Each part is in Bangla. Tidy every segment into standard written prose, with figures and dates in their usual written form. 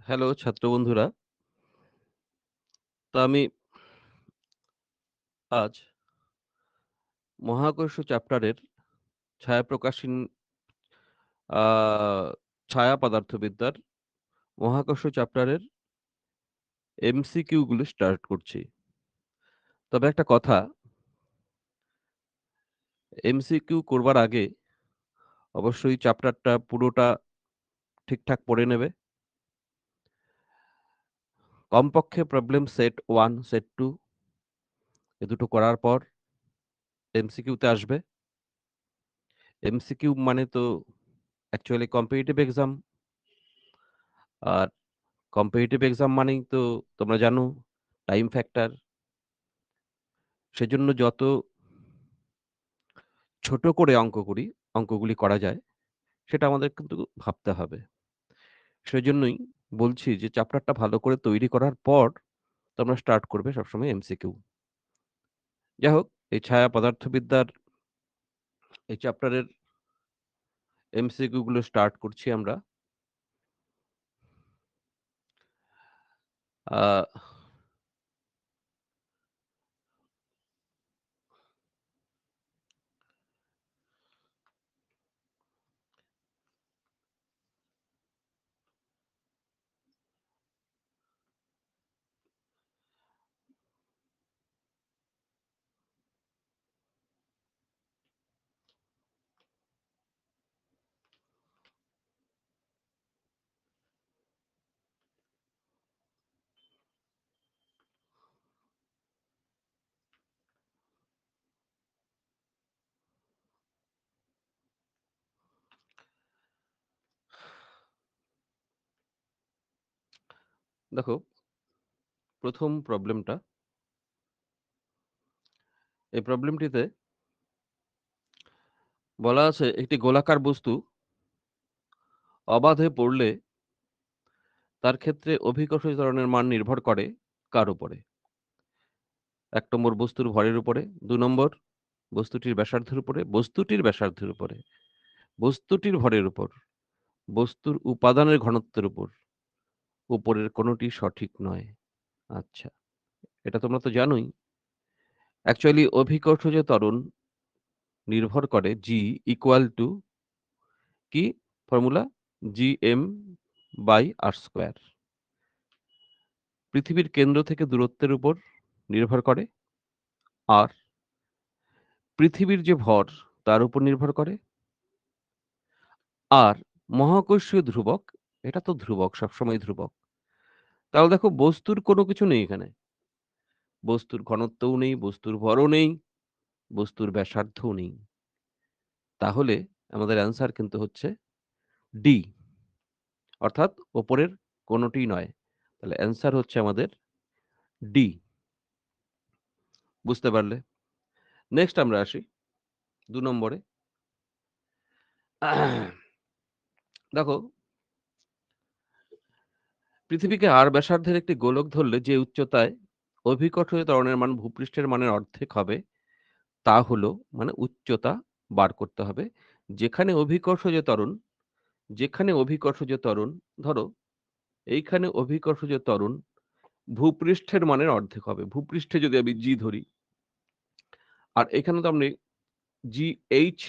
হ্যালো ছাত্র বন্ধুরা। তো আমি আজ মহাকর্ষ চ্যাপ্টারের ছায়াপ্রকাশহীন আ ছায়া পদার্থবিদ্যার মহাকর্ষ চ্যাপ্টারের এমসিকিউ গুলো স্টার্ট করছি। তবে একটা কথা, এমসিকিউ করবার আগে অবশ্যই চ্যাপ্টারটা পুরোটা ঠিকঠাক পড়ে নেবে। কমপক্ষে প্রবলেম সেট 1, সেট 2 এ দুটো করার পর এমসিকিউ তে আসবে। এমসিকিউ মানে তো অ্যাকচুয়ালি কম্পিটিটিভ এক্সাম। আর কম্পিটিটিভ এক্সাম মানেই তো তোমরা জানো টাইম ফ্যাক্টর। সেজন্য যত ছোট করে অঙ্ক করি, অঙ্কগুলি করা যায়, সেটা আমাদের কিন্তু ভাবতে হবে। সেজন্যই বলছি যে চ্যাপ্টারটা ভালো করে তৈরি করার পর তোমরা স্টার্ট করবে সবসময় এমসিকিউ। যাই হোক, এই ছায়া পদার্থবিদ্যার এই চ্যাপ্টারের এমসিকিউ গুলো স্টার্ট করছি আমরা। আ দেখো, ১ম প্রবলেমটা, এই প্রবলেমটিতে বলা আছে একটি গোলাকার বস্তু অবাধে পড়লে তার ক্ষেত্রে অভিকর্ষ ত্বরণের মান নির্ভর করে কার উপরে? ১ নম্বর বস্তুর ভরের উপরে, ২ নম্বর বস্তুটির ব্যাসার্ধের উপরে, বস্তুটির ব্যাসার্ধের উপরে, বস্তুটির ভরের উপর, বস্তুর উপাদানের ঘনত্বের উপর, উপরের কোনটি সঠিক নয়। আচ্ছা, এটা তোমরা তো জানোই। অ্যাকচুয়ালি অভিকর্ষজ ত্বরণ নির্ভর করে G ইকুয়াল টু কি ফর্মুলা? Gm/r²। পৃথিবীর কেন্দ্র থেকে দূরত্বের উপর নির্ভর করে আর পৃথিবীর যে ভর তার উপর নির্ভর করে আর মহাকর্ষীয় ধ্রুবক, এটা তো ধ্রুবক, সবসময় ধ্রুবক। তাহলে দেখো বস্তুর কোনো কিছু নেই এখানে। বস্তুর ঘনত্বও নেই, বস্তুর ভরও নেই, বস্তুর ব্যাসার্ধও নেই। তাহলে আমাদের অ্যান্সার কিন্তু হচ্ছে ডি, অর্থাৎ ওপরের কোনটিই নয়। তাহলে অ্যান্সার হচ্ছে আমাদের ডি। বুঝতে পারলে? নেক্সট আমরা আসি ২ নম্বরে। দেখো, পৃথিবীকে আর ব্যাসার্ধের একটি গোলক ধরলে যে উচ্চতায় অভিকর্ষজ ত্বরণের মান ভূপৃষ্ঠের মানের অর্ধেক হবে, তা হলো মানে উচ্চতা বার করতে হবে। যেখানে অভিকর্ষজ ত্বরণ যেখানে অভিকর্ষজ ত্বরণ ধরো এইখানে অভিকর্ষজ ত্বরণ ভূপৃষ্ঠের মানের অর্ধেক হবে। ভূপৃষ্ঠে যদি আমি জি ধরি আর এখানে তো আমি GH,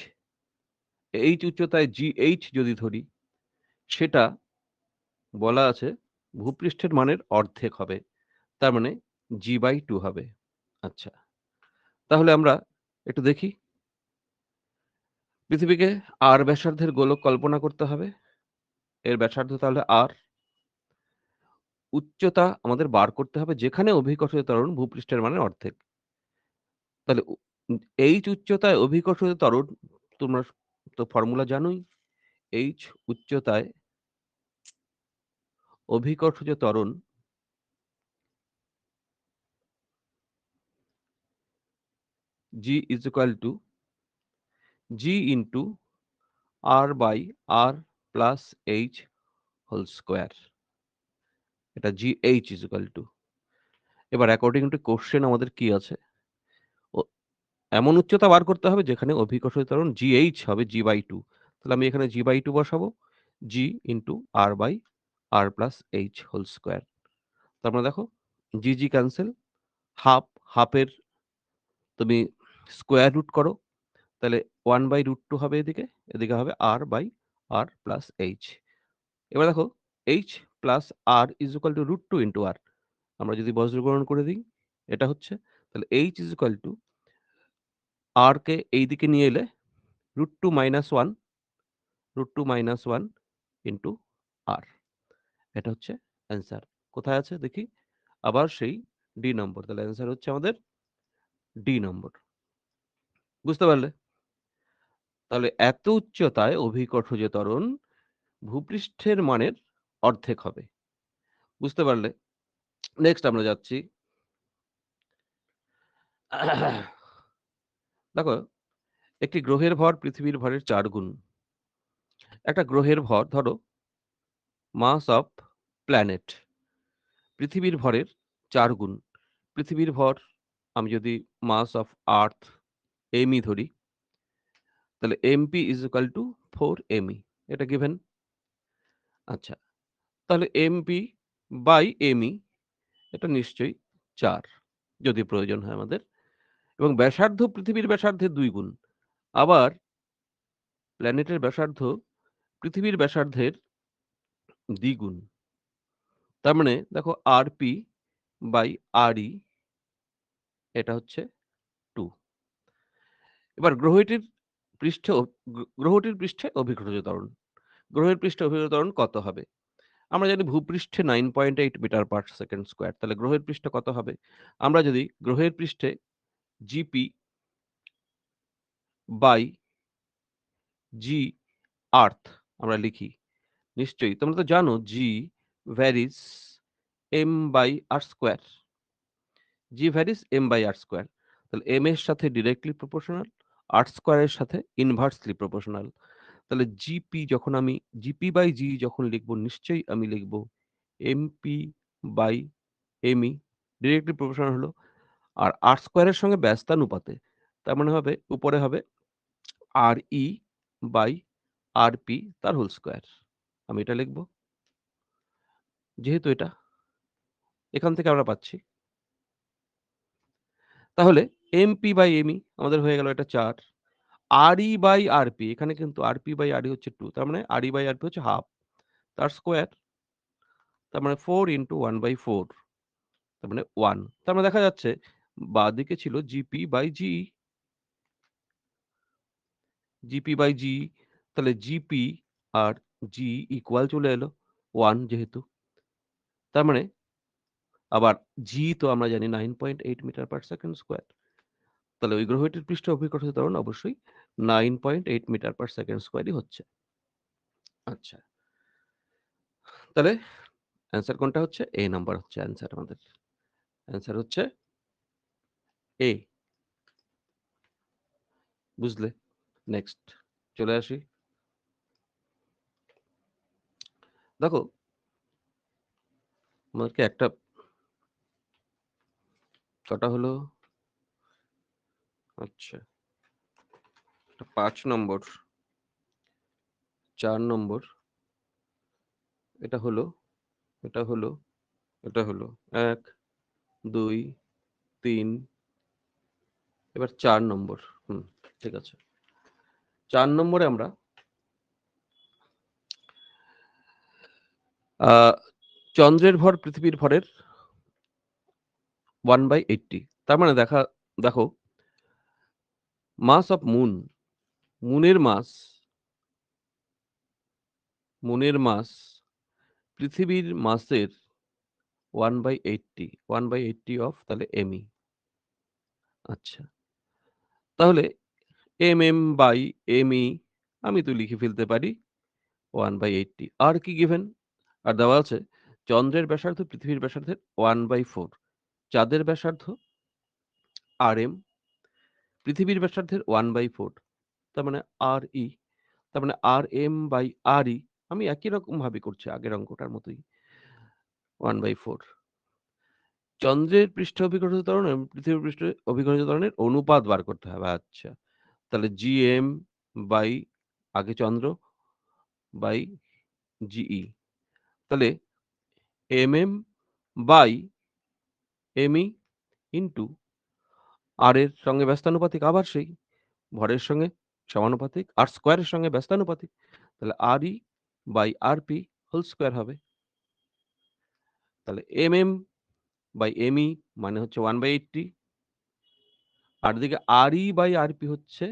H উচ্চতায় GH যদি ধরি, সেটা বলা আছে ভূপৃষ্ঠের মানের অর্ধেক হবে। তার মানে G/2 হবে। আচ্ছা, তাহলে আমরা একটু দেখি। পৃথিবীকে r ব্যাসার্ধের গোলক কল্পনা করতে হবে। এর ব্যাসার্ধ তাহলে r। উচ্চতা আমাদের বার করতে হবে যেখানে অভিকর্ষজ ত্বরণ ভূপৃষ্ঠের মানের অর্ধেক। তাহলে H উচ্চতায় অভিকর্ষজ ত্বরণ তোমরা তো ফর্মুলা জানোই। H উচ্চতায় অভিকর্ষজ ত্বরণ G is equal to G into R by R plus H whole square. এটা GH is equal to। এবার অ্যাকর্ডিং টু কোয়েশ্চেন আমাদের কি আছে? ও এমন উচ্চতা বার করতে হবে যেখানে অভিকর্ষজ ত্বরণ GH হবে G/2। তাহলে আমি এখানে G/2 বসাবো। G into R by r plus h whole square. তার মানে দেখো জি ক্যানসেল, হাফ, হাফের তুমি স্কয়ার রুট করো, তাহলে 1/√2 হবে এদিকে, এদিকে হবে r প্লাস h। এবার দেখো h plus r is equal two √2 into r। আমরা যদি বজ্রগ্রহণ করে দিই, এটা হচ্ছে তাহলে h is equal two r কে এই দিকে নিয়ে এলে √2 মাইনাস 1, √2 মাইনাস 1 ইনটু r। এটা হচ্ছে অ্যান্সার। কোথায় আছে দেখি? আবার সেই ডি নম্বর। তাহলে অ্যান্সার হচ্ছে আমাদের ডি নম্বর। বুঝতে পারলে? তাহলে এত উচ্চতায় অভিকর্ষ যে ত্বরণ ভূপৃষ্ঠের মানের অর্ধেক হবে। বুঝতে পারলে? নেক্সট আমরা যাচ্ছি। দেখো, একটি গ্রহের ভর পৃথিবীর ভরের ৪ গুণ। একটা গ্রহের ভর ধরো মাস অফ প্ল্যানেট পৃথিবীর ভরের ৪ গুণ। পৃথিবীর ভর আমি যদি মাস অফ আর্থ এমই ধরি, তাহলে MP is equal two 4 me, এটা গিভেন। আচ্ছা, তাহলে এমপি বাই এমই এটা নিশ্চয়ই ৪, যদি প্রয়োজন হয় আমাদের। এবং ব্যাসার্ধ পৃথিবীর ব্যাসার্ধের ২ গুণ। আবার প্ল্যানেটের ব্যাসার্ধ পৃথিবীর ব্যাসার্ধের দ্বিগুণ। তার মানে দেখো আরপি বাই আরই এটা হচ্ছে 2। এবার গ্রহটির পৃষ্ঠে অভিকর্ষ ত্বরণ। গ্রহের পৃষ্ঠে অভিকর্ষ ত্বরণ কত হবে? আমরা জানি ভূপৃষ্ঠে 9.8 মিটার পার সেকেন্ড স্কয়ার। তাহলে গ্রহের পৃষ্ঠে কত হবে? আমরা যদি গ্রহের পৃষ্ঠে জিপি বাই জি আর্থ আমরা লিখি, নিশ্চয়ই তোমরা তো জানো g varies m by r square. G varies m by r square. তাহলে এম এর সাথে ডিরেক্টলি প্রপোর্শনাল, আর স্কয়ারের সাথে ইনভার্সলি প্রপোর্শনাল। তাহলে জিপি যখন আমি জিপি বাই জি যখন লিখব, নিশ্চয়ই আমি লিখব MP by ME, directly proportional হলো। আর আর স্কয়ারের সঙ্গে ব্যস্তানুপাতে। তার মানে হবে উপরে হবে আরই বাই আরপি তার হোল স্কয়ার। আমি এটা লিখব। যেহেতু এটা এখান থেকে আমরা পাচ্ছি, তাহলে এমপি বাই এমই আমাদের হয়ে গেল এটা ৪। আরই বাই আরপি, এখানে কিন্তু আরপি বাই আরই হচ্ছে 2, তার মানে আরই বাই আরপি হচ্ছে হাফ, তার স্কয়ার। তার মানে 4 ইনটু 1/4, তার মানে 1। তার মানে দেখা যাচ্ছে বাঁদিকে ছিল GP by GE, GP by GE. তাহলে জিপি আর জি ইকুয়াল চলে এলো 1 যেহেতু। তার মানে আবার জি তো আমরা জানি 9.8 মিটার পার সেকেন্ড স্কয়ার। তাহলে ওই গ্রহটির পৃষ্ঠে অভিকর্ষ ত্বরণ অবশ্যই 9.8 মিটার পার সেকেন্ড স্কয়ারই হচ্ছে। আচ্ছা, তাহলে অ্যান্সার কোনটা হচ্ছে? এ নাম্বার হচ্ছে অ্যান্সার আমাদের। অ্যান্সার হচ্ছে এ। বুঝলে? নেক্সট চলে আসি। দেখো, আমাদেরকে একটা কটা হলো? আচ্ছা, ৫ নম্বর, ৪ নম্বর, এটা হলো, এটা হলো, এটা হলো ১, ২, ৩, এবার ৪ নম্বর। হুম, ঠিক আছে। ৪ নম্বরে আমরা আ চন্দ্রের ভর পৃথিবীর ভরের 1/80। তার মানে দেখো মাস অফ মুন, মুনের মাস, মুনের মাস পৃথিবীর মাসের 1/80, 1/80 অফ তাহলে এমই। আচ্ছা, তাহলে এমএম বাই এমই আমি তো লিখে ফেলতে পারি 1/80। আর কি গিভেন? আর দেওয়া আছে চন্দ্রের ব্যাসার্ধ পৃথিবীর ব্যাসার্ধের 1/4, চাঁদের ব্যাসার্ধ rm পৃথিবীর ব্যাসার্ধের 1/4, তার মানে RE, তার মানে RM/RE আমি একই রকম ভাবে করছি আগের অঙ্কটার মতোই 1/4। চন্দ্রের পৃষ্ঠে অভিকর্ষ ত্বরণ এবং পৃথিবীর পৃষ্ঠে অভিকর্ষ ত্বরণের অনুপাত বার করতে হবে। আচ্ছা, তাহলে GM বাই আগে চন্দ্র বাই GE। তাহলে mm/me ইনটু r এর সঙ্গে ব্যস্তানুপাতিক আবার সেই ভরের সঙ্গে সমানুপাতিক, r স্কয়ারের সঙ্গে ব্যস্তানুপাতিক। তাহলে re/rp হোল স্কয়ার হবে। তাহলে mm/me মানে হচ্ছে 1/80 আর এদিকে re/rp হচ্ছে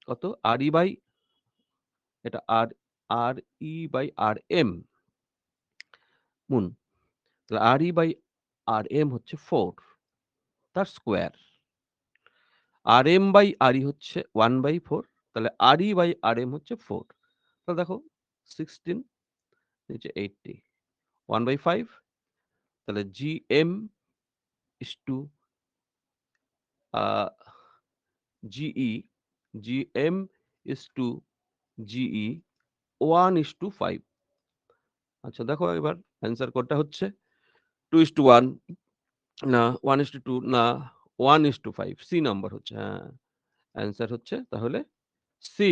কত? re বাই এটা re/rm গুণ। তাহলে re/rm হচ্ছে 4 তার স্কয়ার। rm/re হচ্ছে 1/4 তাহলে re/rm হচ্ছে 4 তাহলে দেখো 16 নিচে 80 1/5 তাহলে gm is to a ge gm is to ge 1:5 আচ্ছা দেখো এবার অ্যান্সার কোনটা হচ্ছে 2:1 না 1:2 না 1:5 সি নাম্বার হচ্ছে। হ্যাঁ, অ্যান্সার হচ্ছে তাহলে সি।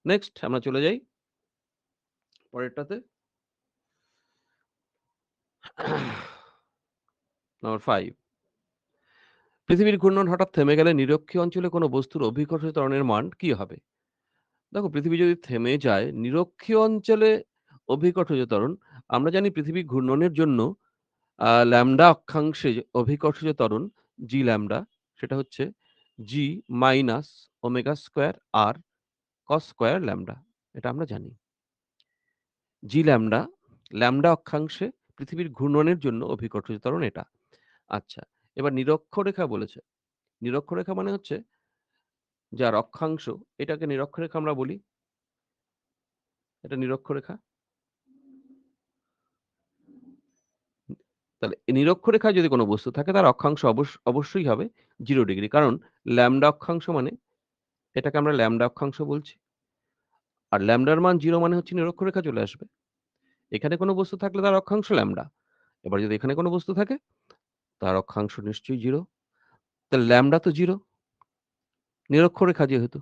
নেক্সট আমরা চলে যাই পরেরটাতে। নাম্বার 5 পৃথিবীর ঘূর্ণন হঠাৎ থেমে গেলে নিরক্ষীয় অঞ্চলে কোনো বস্তুর অভিকর্ষ ত্বরণের মান কি হবে? দেখো পৃথিবী যদি থেমে যায় নিরক্ষীয় অঞ্চলে অভিকর্ষজ ত্বরণ আমরা জানি পৃথিবী ঘূর্ণনের জন্য ল্যামডা অক্ষাংশে যে অভিকর্ষজ ত্বরণ জি ল্যামডা সেটা হচ্ছে জি minus omega square R cos square lambda. এটা আমরা জানি। জি ল্যামডা, ল্যামডা অক্ষাংশে পৃথিবীর ঘূর্ণনের জন্য অভিকর্ষজ ত্বরণ এটা। আচ্ছা, এবার নিরক্ষরেখা বলেছে। নিরক্ষরেখা মানে হচ্ছে যার অক্ষাংশ এটাকে নিরক্ষরেখা আমরা বলি। এটা নিরক্ষরেখা। তাহলে নিরক্ষরেখায় যদি কোনো বস্তু থাকে তার অক্ষাংশ অবশ্যই হবে 0 ডিগ্রি। কারণ ল্যামডা অক্ষাংশ মানে এটাকে আমরা ল্যামডা অক্ষাংশ বলছি। আর ল্যামডার মান 0 মানে হচ্ছে নিরক্ষরেখা চলে আসবে। এখানে কোনো বস্তু থাকলে তার অক্ষাংশ ল্যামডা। এবার যদি এখানে কোনো বস্তু থাকে তার অক্ষাংশ নিশ্চয়ই 0। তাহলে ল্যামডা তো 0 নিরক্ষরেখা যেহেতু,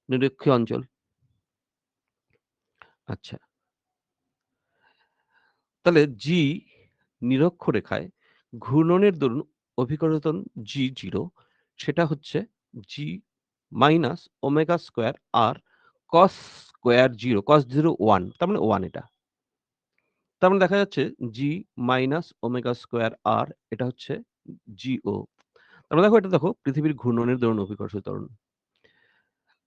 নিরক্ষীয় অঞ্চল। আচ্ছা, তাহলে জি নিরক্ষরেখায় ঘূর্ণনের দরুন অভিকর্ষতন G0 সেটা হচ্ছে G minus omega square R cos square 0, কস 0 1 তার মানে 1 এটা। তার মানে দেখা যাচ্ছে G মাইনাস ওমেগা স্কয়ার আর এটা হচ্ছে GO। তার মানে দেখো এটা দেখো পৃথিবীর ঘূর্ণনের দরুন অভিকর্ষ ত্বরণ।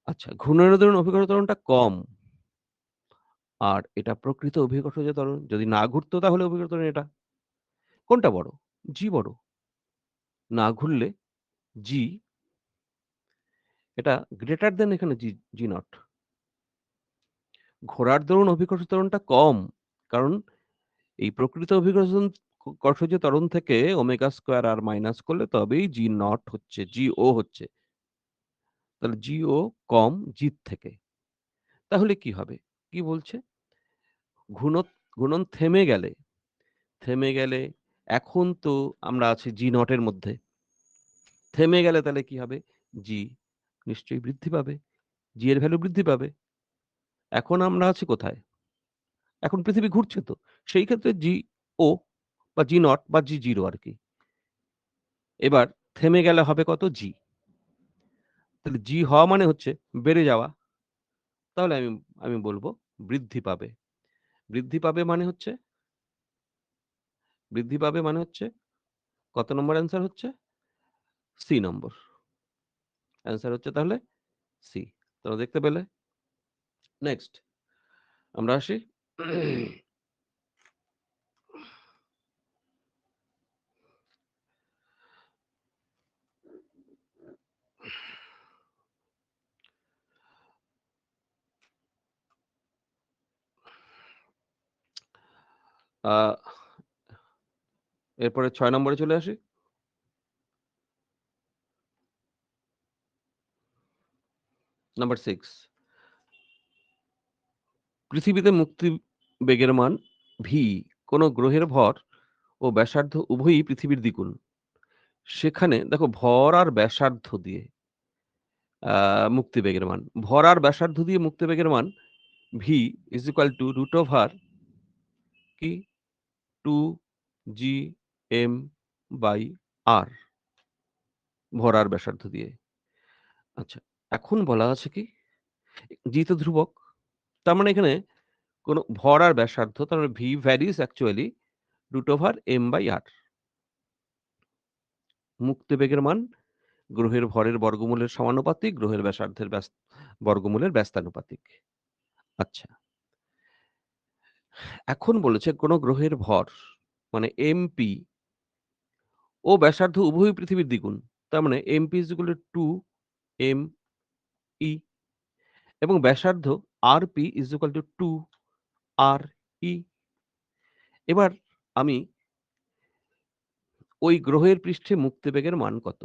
আচ্ছা, ঘূর্ণনের দরুন অভিকর্ষ ত্বরণটা কম। আর এটা প্রকৃত অভিকর্ষজ ত্বরণ। যদি না ঘুরতো তাহলে অভিকর্ষ ত্বরণ এটা। কোনটা বড়? G বড়। না ঘুরলে G এটা গ্রেটার দ্যান এখানে G নট। ঘোরার দরুন অভিকর্ষ ত্বরণটা কম। কারণ এই প্রকৃত কর্ষজ ত্বরণ থেকে ওমেগা স্কয়ার আর মাইনাস করলে তবেই G নট হচ্ছে, GO হচ্ছে। তাহলে GO কম G থেকে। তাহলে কি হবে? কি বলছে? ঘূর্ণ ঘূর্ণন থেমে গেলে এখন তো আমরা আছি G নট এর মধ্যে। থেমে গেলে তাহলে কি হবে? G নিশ্চয়ই বৃদ্ধি পাবে। G এর ভ্যালু বৃদ্ধি পাবে। এখন আমরা আছি কোথায়? এখন পৃথিবী ঘুরছে তো। সেই ক্ষেত্রে GO বা G নট বা G0 আরকি। এবার থেমে গেলে হবে কত? G। তাহলে G হওয়া মানে হচ্ছে বেড়ে যাওয়া। তাহলে আমি আমি বলব বৃদ্ধি পাবে। বৃদ্ধি পাবে মানে হচ্ছে বৃদ্ধি পাবে মানে হচ্ছে কত নম্বর অ্যান্সার হচ্ছে? সি নম্বর। অ্যান্সার হচ্ছে তাহলে সি। তোমরা দেখতে পেলে? নেক্সট আমরা আসি আ এরপরে ৬ নম্বরে চলে আসি। নাম্বার 6 পৃথিবীতে মুক্তি বেগের মান v কোন গ্রহের ভর ও ব্যাসার্ধ উভয়ই পৃথিবীর দ্বিগুণ। সেখানে দেখো ভর আর ব্যাসার্ধ দিয়ে মুক্তিবেগের মান। ভর আর ব্যাসার্ধ দিয়ে মুক্তিবেগের মান V is equal to root over কি 2 GM বাই আর ভরার ব্যাসার্ধ দিয়ে। আচ্ছা, এখন বলা আছে কি জি তো ধ্রুবক। তার মানে এখানে কোনো ভর আর ব্যাসার্ধ তার মানে v varies actually root over m by r. মুক্ত বেগের মান গ্রহের ভরের বর্গমূলের সমানুপাতিক, গ্রহের ব্যাসার্ধের বর্গমূলের ব্যস্তানুপাতিক। আচ্ছা, এখন বলেছে কোন গ্রহের ভর মানে এমপি ও ব্যাসার্ধ উভয়ই পৃথিবীর দ্বিগুণ। তার মানে MP is equal two 2 ME এবং ব্যাসার্ধ RP is equal two 2 RE। এবার আমি ওই গ্রহের পৃষ্ঠে মুক্তবেগের মান কত?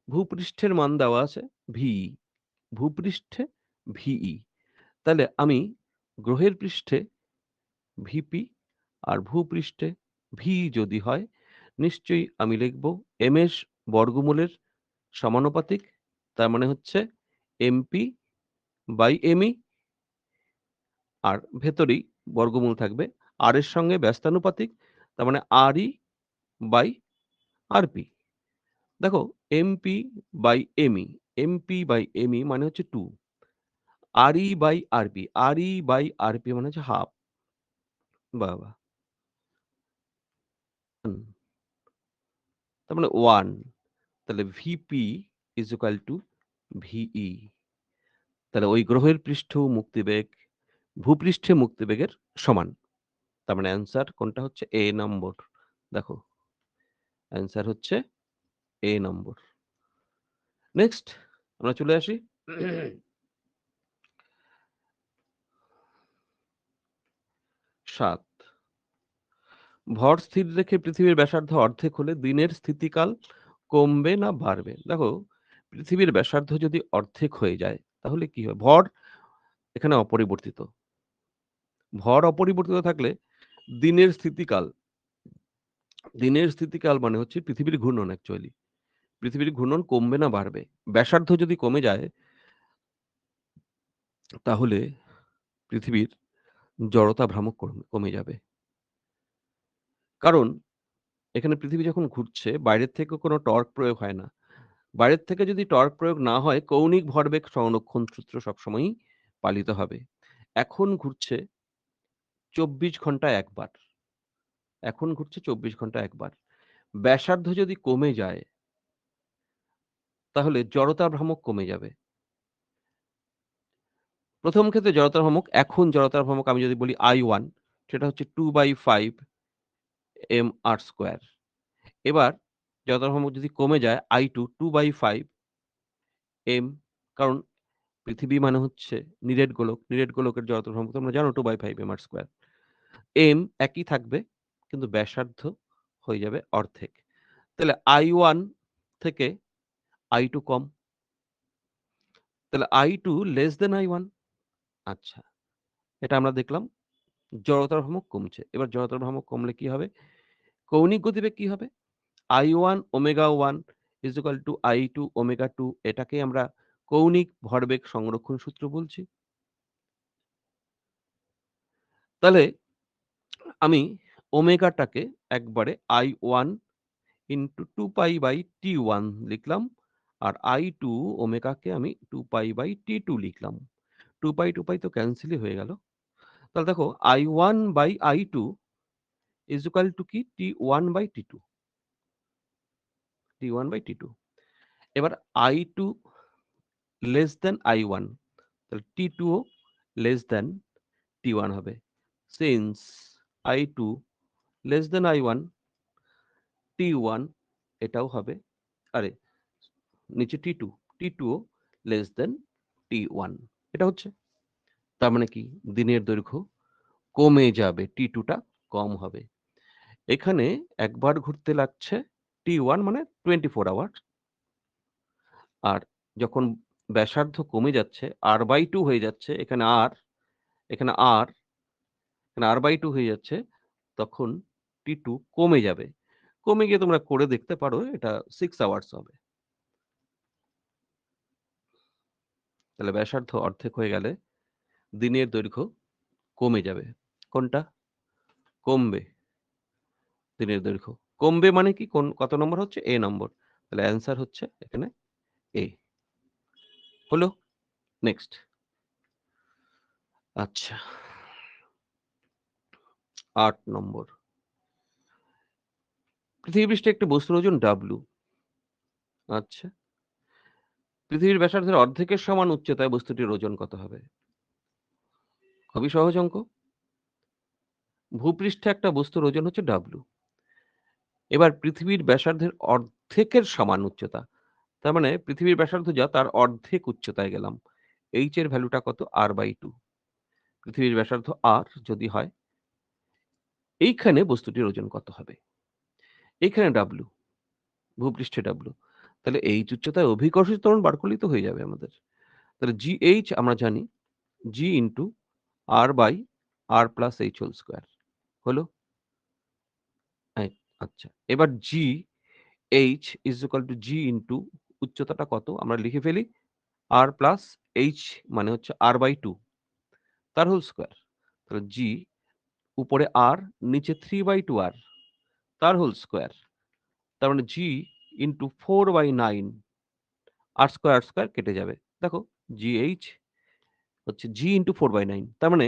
ভূপৃষ্ঠের মান দেওয়া আছে VE, ভূপৃষ্ঠে VE। তাহলে আমি গ্রহের পৃষ্ঠে VP আর ভূপৃষ্ঠে VE যদি হয়, নিশ্চয়ই আমি লিখব MS বর্গমূলের সমানুপাতিক। তার মানে হচ্ছে MP বাই ME আর ভেতরেই বর্গমূল থাকবে। আর এর সঙ্গে ব্যস্তানুপাতিক। তার মানে RE বাই RP। দেখো MP by ME, MP by ME মানে হচ্ছে 2, RE by RP, RE by RP মানে হচ্ছে হাফ। বাহ! বাহ! তার মানে 1। তাহলে VP is equal to VE। তাহলে ওই গ্রহের পৃষ্ঠ মুক্তিবেগ ভূপৃষ্ঠে মুক্তিবেগের সমান। তার মানে অ্যান্সার কোনটা হচ্ছে A নম্বর। দেখো অ্যান্সার হচ্ছে A নম্বর। নেক্সট আমরা চলে আসি ৭। ভর স্থির রেখে পৃথিবীর ব্যাসার্ধ অর্ধেক হলে দিনের স্থিতিকাল কমবে না বাড়বে? দেখো পৃথিবীর ব্যাসার্ধ যদি অর্ধেক হয়ে যায় তাহলে কি হয়? ভর এখানে অপরিবর্তিত। ভর অপরিবর্তিত থাকলে দিনের স্থিতিকাল, দিনের স্থিতিকাল মানে হচ্ছে পৃথিবীর ঘূর্ণন অ্যাকচুয়ালি। পৃথিবীর ঘূর্ণন কমবে না বাড়বে? ব্যাসার্ধ যদি কমে যায় তাহলে পৃথিবীর জড়তা ভ্রামক কমে যাবে। কারণ এখানে পৃথিবী যখন ঘুরছে বাইরের থেকে কোনো টর্ক প্রয়োগ হয় না। বাইরের থেকে যদি টর্ক প্রয়োগ না হয় কৌণিক ভরবেগ সংরক্ষণ সূত্র সবসময়ই পালিত হবে। এখন ঘুরছে ২৪ ঘন্টায় একবার। এখন ঘুরছে ২৪ ঘন্টায় একবার। ব্যাসার্ধ যদি কমে যায় তাহলে জড়তা ভ্রামক কমে যাবে। ১ম ক্ষেত্রে জড়তার ভ্রামক, এখন জড়তার ভ্রামক আমি যদি বলি I1 সেটা হচ্ছে 2/5 mr²। এবার জড়তার ভ্রামক যদি কমে যায় I2 2/5 m, কারণ পৃথিবী মানে হচ্ছে নিরেট গোলক। নিরেট গোলকের জড়তার ভ্রামক তোমরা জানো 2/5 mr²। m একই থাকবে কিন্তু ব্যাসার্ধ হয়ে যাবে অর্ধেক। তাহলে I1 থেকে I2 কম। তাহলে I2 লেস দ্যান I1। আচ্ছা, এটা আমরা দেখলাম জড়তার ভ্রামক কমছে। এবার জড়তার ভ্রামক কমলে কি হবে? কৌণিক গতিবেগ কি হবে? I1 omega 1 is equal two I2 omega 2। এটাকেই আমরা কৌণিক ভরবেগ সংরক্ষণ সূত্র বলছি। তাহলে আমি ওমেগাটাকে একবারে I1 into 2 pi by T1 লিখলাম। আর I2 ওমেগাকে আমি 2 পাই বাই T2 লিখলাম। 2 পাই, 2 পাই তো ক্যানসেলই হয়ে গেল। তাহলে দেখো I1 by I2 is equal two কি? T1 by T2। T1 by T2। এবার I2 লেস দ্যান I1, তাহলে T2 ও লেস দ্যান T1 হবে। Since I2 less than I1, T1 এটাও হবে। আরে নিচে T2, T2 ও লেস দ্যান T1। এটা হচ্ছে। তার মানে কি? দিনের দৈর্ঘ্য কমে যাবে, T2 টা কম হবে। এখানে একবার ঘুরতে লাগছে T1 মানে 24 আওয়ার। আর যখন ব্যাসার্ধ কমে যাচ্ছে R/2 হয়ে যাচ্ছে, এখানে R, এখানে R, এখানে R/2 হয়ে যাচ্ছে, তখন T2 কমে যাবে। কমে গিয়ে তোমরা করে দেখতে পারো এটা 6 আওয়ার্স হবে। তাহলে ব্যাসার্ধ অর্ধেক হয়ে গেলে দিনের দৈর্ঘ্য কমে যাবে। কোনটা? কমবে। দিনের দৈর্ঘ্য। কমবে মানে কি? কত নম্বর হচ্ছে? A নম্বর। তাহলে অ্যান্সার হচ্ছে এখানে A। হলো? নেক্সট। আচ্ছা। ৮ নম্বর। পৃথিবী পৃষ্ঠে একটি বস্তুর ওজন W। আচ্ছা। পৃথিবীর ব্যাসার্ধের অর্ধেকের সমান উচ্চতায় বস্তুটির ওজন কত হবে? খুবই সহজ অঙ্ক। ভূপৃষ্ঠে একটা বস্তুর ওজন হচ্ছে W। এবার পৃথিবীর ব্যাসার্ধের অর্ধেকের সমান উচ্চতা। তার মানে পৃথিবীর ব্যাসার্ধ যা তার অর্ধেক উচ্চতায় গেলাম। H এর ভ্যালুটা কত? R/2। পৃথিবীর ব্যাসার্ধ R যদি হয়, এইখানে বস্তুটির ওজন কত হবে? এইখানে W, ভূপৃষ্ঠে W। তাহলে H উচ্চতায় অভিকর্ষিত ত্বরণ বার করলেই তো হয়ে যাবে আমাদের। তাহলে GH আমরা জানি G into R/R plus H whole square. হলো? এই আচ্ছা। এবার GH is equal to G into উচ্চতাটা কত? আমরা লিখে ফেলি। R প্লাস H মানে হচ্ছে R/2 তার হোল স্কয়ার। তাহলে G উপরে R নিচে 3/2R তার হোল স্কয়ার। তার মানে G ইনটু 4/9 R স্কয়ার কেটে যাবে। দেখো GH হচ্ছে G ইনটু 4/9 তার মানে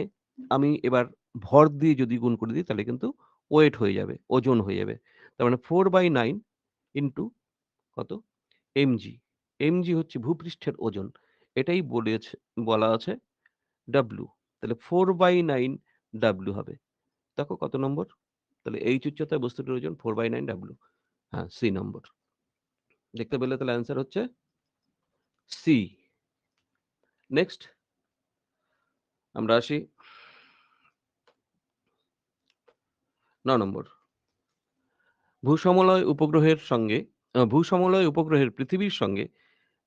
আমি এবার ভর দিয়ে যদি গুণ করে দিই তাহলে কিন্তু ওয়েট হয়ে যাবে, ওজন হয়ে যাবে। তার মানে 4/9 ইনটু কত? mg। mg হচ্ছে ভূপৃষ্ঠের ওজন। এটাই বলা আছে W। তাহলে 4/9 W হবে। দেখো কত নম্বর? তাহলে H উচ্চতায় বস্তুটির ওজন 4/9 W। হ্যাঁ, C নম্বর। দেখতে পেলে তাহলে অ্যান্সার হচ্ছে C। নেক্সট আমরা আসি ৯ নম্বর। ভূসমলয় উপগ্রহের পৃথিবীর সঙ্গে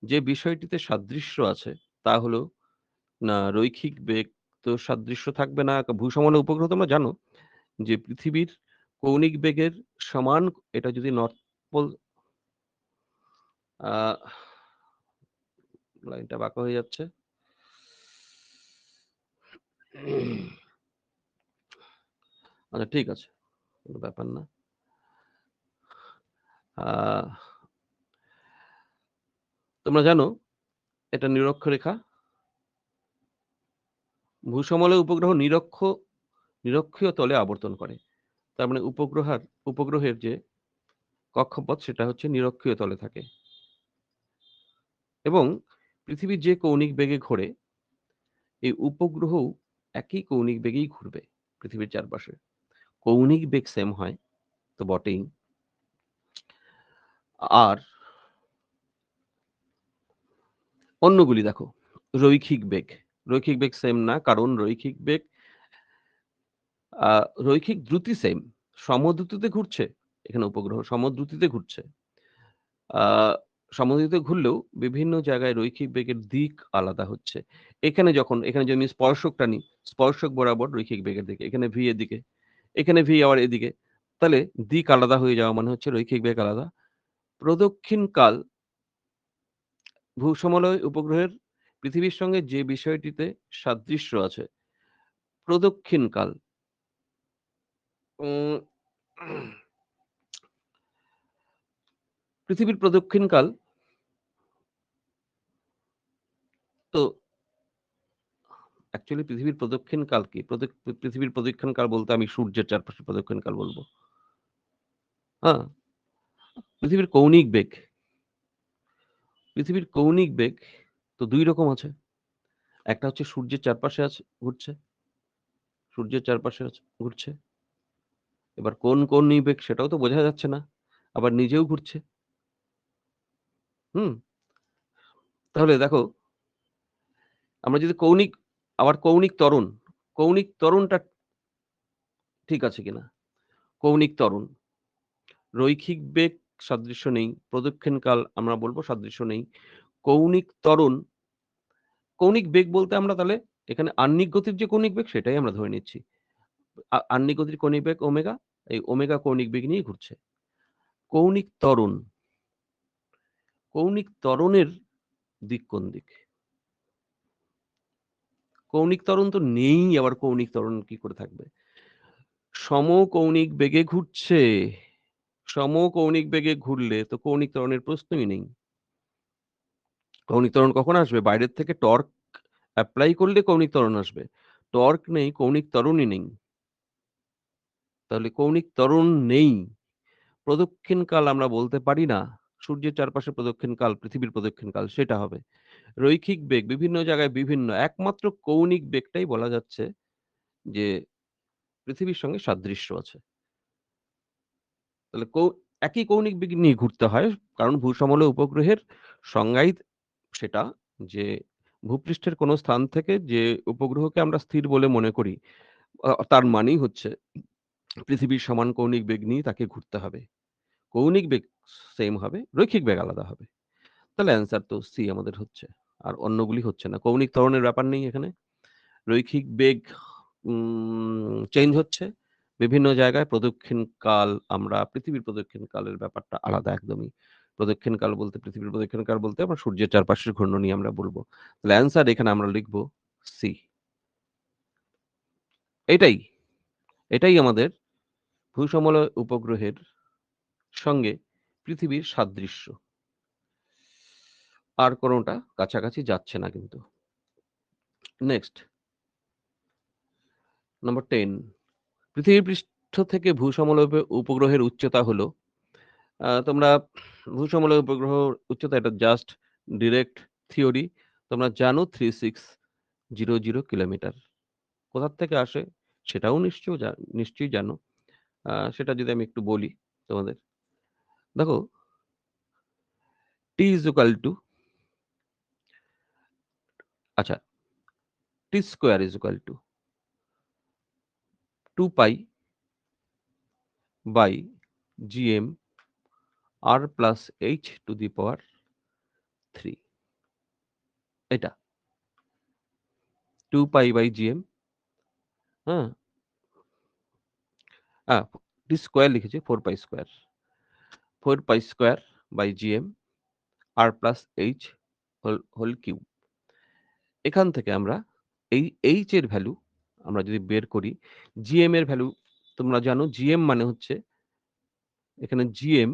যে বিষয়টিতে সাদৃশ্য আছে তা হলো না রৈখিক বেগ তো সাদৃশ্য থাকবে না। ভূসমলয় উপগ্রহ তোমরা জানো যে পৃথিবীর কৌণিক বেগের সমান এটা যদি নর্থ পোল আ লাইনটা বাঁকা হয়ে যাচ্ছে। আচ্ছা ঠিক আছে। কোন ব্যাপার না। আ তোমরা জানো এটা নিরক্ষরেখা। ভূসমলয় উপগ্রহ নিরক্ষীয় তলে আবর্তন করে। তার মানে উপগ্রহের যে কক্ষপথ সেটা হচ্ছে নিরক্ষীয় তলে থাকে। এবং পৃথিবী যে কৌণিক বেগে ঘোরে, এই উপগ্রহও একই কৌণিক বেগেই ঘুরবে পৃথিবীর চারপাশে। কৌণিক বেগ সেম হয় তো বটেই। আর অন্যগুলি দেখো, রৈখিক বেগ। রৈখিক বেগ সেম না কারণ আ রৈখিক দ্রুতি সেম। সমদ্রুতিতে ঘুরছে, এখানে উপগ্রহ সমদ্রুতিতে ঘুরছে। আ সমদ্রুতিতে ঘুরলেও বিভিন্ন জায়গায় রৈখিক বেগের দিক আলাদা হচ্ছে। এখানে যদি আমি স্পর্শকটা নিই, স্পর্শক বরাবর রৈখিক বেগের দিকে। এখানে V এদিকে, এখানে V আবার এদিকে। তাহলে দিক আলাদা হয়ে যাওয়া মানে হচ্ছে রৈখিক বেগ আলাদা। প্রদক্ষিণ কাল ভূসমলয় উপগ্রহের পৃথিবীর সঙ্গে যে বিষয়টিতে সাদৃশ্য আছে, প্রদক্ষিণ কাল উম পৃথিবীর প্রদক্ষিণকাল তো অ্যাকচুয়ালি পৃথিবীর প্রদক্ষিণকাল কি? পৃথিবীর প্রদক্ষিণকাল বলতে আমি সূর্যের চারপাশে প্রদক্ষিণকাল বলব। হ্যাঁ? পৃথিবীর কৌণিক বেগ। পৃথিবীর কৌণিক বেগ তো ২ রকম আছে। একটা হচ্ছে সূর্যের চারপাশে ঘুরছে, সূর্যের চারপাশে ঘুরছে। এবার কোন কৌণিক বেগ সেটাও তো বোঝা যাচ্ছে না। আবার নিজেও ঘুরছে। হুম? তাহলে দেখো আমরা যদি কৌণিক ত্বরণটা ঠিক আছে কিনা? কৌণিক ত্বরণ। রৈখিক বেগ সাদৃশ্য নেই। প্রদক্ষিণকাল আমরা বলব সাদৃশ্য নেই। কৌণিক ত্বরণ, কৌণিক বেগ বলতে আমরা তাহলে এখানে আহ্নিক গতির যে কৌণিক বেগ সেটাই আমরা ধরে নিচ্ছি। আহ্নিক গতির কৌণিক বেগ ওমেগা, এই ওমেগা কৌণিক বেগ নিয়েই ঘুরছে। কৌণিক ত্বরণ, কৌণিক ত্বরণের দিক কোন দিক? কৌণিক ত্বরণ তো নেই, আবার কৌণিক ত্বরণ কি করে থাকবে? সমকৌণিক বেগে ঘুরছে। সমকৌণিক বেগে ঘুরলে তো কৌণিক ত্বরণের প্রশ্নই নেই। কৌণিক ত্বরণ কখন আসবে? বাইরের থেকে টর্ক এপ্লাই করলে কৌণিক ত্বরণ আসবে। টর্ক নেই, কৌণিক ত্বরণই নেই। তাহলে কৌণিক ত্বরণ নেই। প্রদক্ষিণকাল আমরা বলতে পারি না। সূর্যের চারপাশে প্রদক্ষিণকাল, পৃথিবীর প্রদক্ষিণকাল সেটা হবে। রৈখিক বেগ বিভিন্ন জায়গায় বিভিন্ন। একমাত্র কৌণিক বেগটাই বলা যাচ্ছে যে পৃথিবীর সঙ্গে সাদৃশ্য আছে। তাহলে একই কৌণিক বেগ নিয়ে ঘুরতে হয়। কারণ ভূসমলে উপগ্রহের সংজ্ঞাই সেটা যে ভূপৃষ্ঠের কোনো স্থান থেকে যে উপগ্রহকে আমরা স্থির বলে মনে করি, তার মানেই হচ্ছে পৃথিবীর সমান কৌণিক বেগ নিয়ে তাকে ঘুরতে হবে। কৌণিক বেগ সেম হবে, রৈখিক বেগ আলাদা হবে। তাহলে অ্যান্সার তো সি আমাদের হচ্ছে। আর অন্যগুলি হচ্ছে না। কৌণিক ত্বরণের ব্যাপার নেই এখানে। রৈখিক বেগ চেঞ্জ হচ্ছে। বিভিন্ন জায়গায় প্রদক্ষিণকাল আমরা পৃথিবীর প্রদক্ষিণকালের ব্যাপারটা আলাদা একদমই। প্রদক্ষিণকাল বলতে পৃথিবীর প্রদক্ষিণকাল বলতে আমরা সূর্যের চারপাশের ঘূর্ণন নিয়ে আমরা বলব। তাহলে অ্যান্সার এখানে আমরা লিখব সি। এটাই, এটাই আমাদের ভূসমলয় উপগ্রহের সঙ্গে পৃথিবীর সাদৃশ্য। আর কোনটা কাছাকাছি যাচ্ছে না কিন্তু। নেক্সট নাম্বার 10 পৃথিবীর পৃষ্ঠ থেকে ভূসমলয় উপগ্রহের উচ্চতা হলো তোমরা ভূসমলয় উপগ্রহ উচ্চতা এটা জাস্ট ডিরেক্ট থিওরি। তোমরা জানো 3600 কিলোমিটার। কোথা থেকে আসে সেটাও নিশ্চয়ই জানো। সেটা যদি আমি একটু বলি তোমাদের। দেখো T is equal to আচ্ছা T square is equal to 2 pi by gm r plus h to the power 3 এটা 2 pi by gm হ্যাঁ টি স্কোয়ার লিখেছি 4 pi square 4 pi square by gm r plus H whole cube. এখান থেকে আমরা এই এইচ এর ভ্যালু আমরা যদি বের করি, gm এর ভ্যালু তোমরা জানো gm মানে হচ্ছে এখানে gm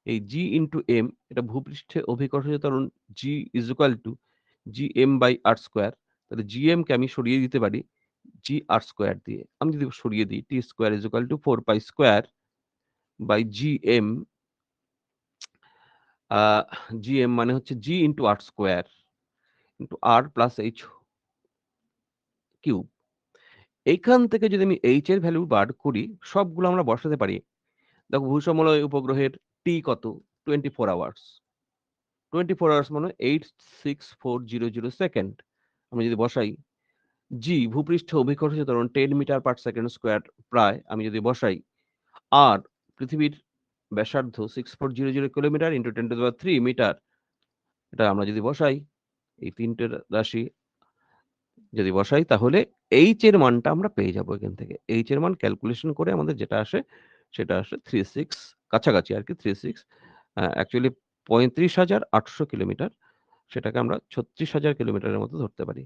এই g ইনটু m এটা ভূপৃষ্ঠে অভিকর্ষজ ত্বরণ g is equal to gm by r square. তাহলে gm কে আমি সরিয়ে দিতে পারি g r স্কোয়ার দিয়ে। আমি যদি সরিয়ে দিই t square is equal to 4 pi square by gm আ gm মানে হচ্ছে g into r square into r plus h cube. এইখান থেকে যদি আমি h এর ভ্যালু বার করি, সবগুলো আমরা বসাতে পারি। দেখো ভূসমলয় উপগ্রহের T কত? 24 আওয়ার্স। 24 আওয়ার্স মানে 86400 সেকেন্ড। আমি যদি বসাই g ভূপৃষ্ঠে অভিকর্ষজ ত্বরণ 10 মিটার পার সেকেন্ড স্কয়ার প্রায় আমি যদি বসাই, আর পৃথিবীর ব্যাসার্ধ 6400 kilometre into 10 to the power 3 metre. এটা আমরা যদি বসাই, এই ৩ টে রাশি যদি বসাই তাহলে h এর মানটা আমরা পেয়ে যাবো এখান থেকে। h এর মান ক্যালকুলেশন করে আমাদের যেটা আসে সেটা আসে 36 কাছাকাছি আরকি 36 অ্যাকচুয়ালি ৩৫,৮০০ কিলোমিটার। সেটাকে আমরা ৩৬,০০০ কিলোমিটারের মতো ধরতে পারি।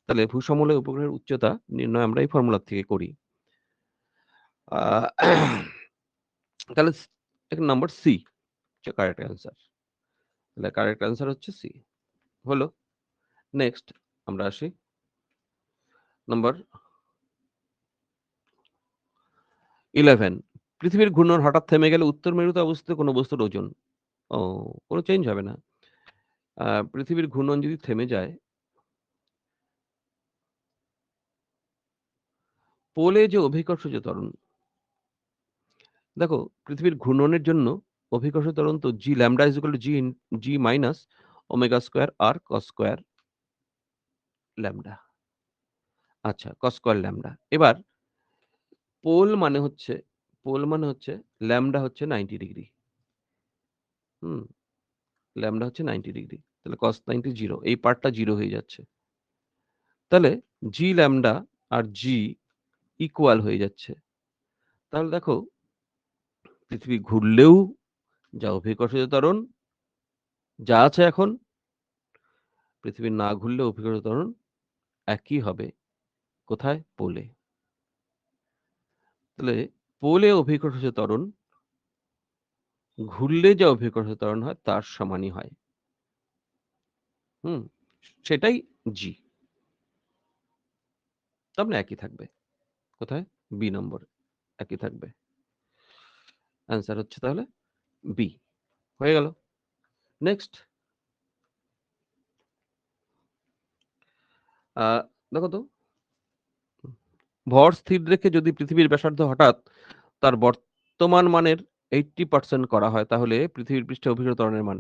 তাহলে ভূসমলয় উপগ্রহের উচ্চতা নির্ণয় আমরা এই ফর্মুলা থেকে করি। আ তাহলে এখানে নাম্বার সি হচ্ছে কারেক্ট অ্যান্সার। তাহলে কারেক্ট অ্যান্সার হচ্ছে সি। হলো। নেক্সট আমরা আসি নাম্বার 11 পৃথিবীর ঘূর্ণন হঠাৎ থেমে গেলে উত্তর মেরুতে অবস্থিত কোন বস্তুর ওজন ও কোন চেঞ্জ হবে না। পৃথিবীর ঘূর্ণন যদি থেমে যায়, পোলে যে অভিকর্ষজ ত্বরণ, দেখো পৃথিবীর ঘূর্ণনের জন্য অভিকর্ষ ত্বরণ তো G lambda is equal to G minus omega square R cos square lambda. আচ্ছা কস স্কয়ার ল্যামডা। এবার পোল মানে হচ্ছে পোল মানে হচ্ছে ল্যামডা হচ্ছে 90 ডিগ্রি। হুম? ল্যামডা হচ্ছে 90 ডিগ্রি। তাহলে cos 90 0 এই পার্টটা 0 হয়ে যাচ্ছে। তাহলে জি ল্যামডা আর জি ইকুয়াল হয়ে যাচ্ছে। তাহলে দেখো পৃথিবী ঘুরলেও যা অভিকর্ষজ ত্বরণ যা আছে এখন, পৃথিবী না ঘুরলেও অভিকর্ষজ ত্বরণ একই হবে কোথায়? পোলে। তাহলে পোলে অভিকর্ষজ ত্বরণ ঘুরলে যা অভিকর্ষজ ত্বরণ হয় তার সমানই হয়। হুম? সেটাই G। তার মানে একই থাকবে। কোথায়? বি নম্বরে একই থাকবে। অ্যান্সার হচ্ছে তাহলে বি। হয়ে গেল। নেক্সট আ দেখো তো, ভর স্থির রেখে যদি পৃথিবীর ব্যাসার্ধ হঠাৎ তার বর্তমান মানের 80% করা হয় তাহলে পৃথিবীর পৃষ্ঠে অভিকৃত ত্বরণের মান।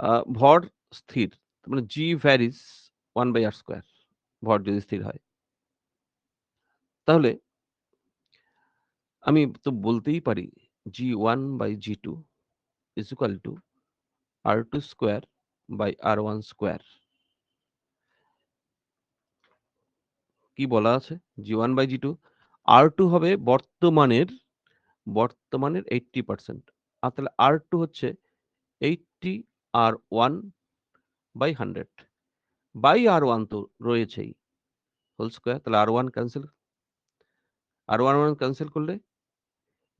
আ ভর স্থির মানে G varies 1/r², ভর যদি স্থির হয়। তাহলে আমি তো বলতেই পারি G1/G2 = R2² / R1²। কি বলা আছে? G1/G2, R2 হবে বর্তমানের 80%, আর তাহলে R2 হচ্ছে 80 R1/100 বাই R1 তো রয়েছেই, হোল স্কয়ার। তাহলে R1 ক্যানসেল, R1 ক্যানসেল করলে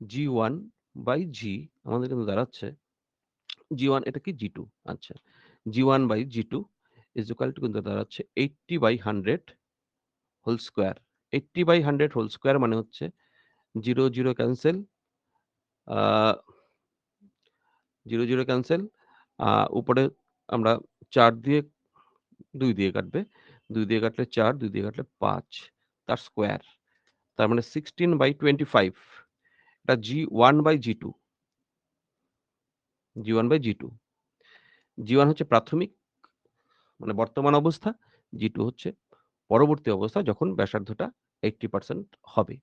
G1/G আমাদের কিন্তু দাঁড়াচ্ছে G1, এটা কি G2, আচ্ছা। G1/G2 কিন্তু দাঁড়াচ্ছে 80/100 হোল স্কয়ার। 80/100 হোল স্কয়ার মানে হচ্ছে 0, 0 ক্যানসেল, আ 0, 0 ক্যানসেল। আ উপরে আমরা 4 দিয়ে 2 দিয়ে কাটবে। 2 দিয়ে কাটলে 4, 2 দিয়ে কাটলে 5, তার স্কয়ার। তার মানে 16/25। এটা G1/G2, G1/G2। G1 হচ্ছে প্রাথমিক মানে বর্তমান অবস্থা, G2 হচ্ছে পরবর্তী অবস্থা যখন ব্যাসার্ধটা 80% হবে।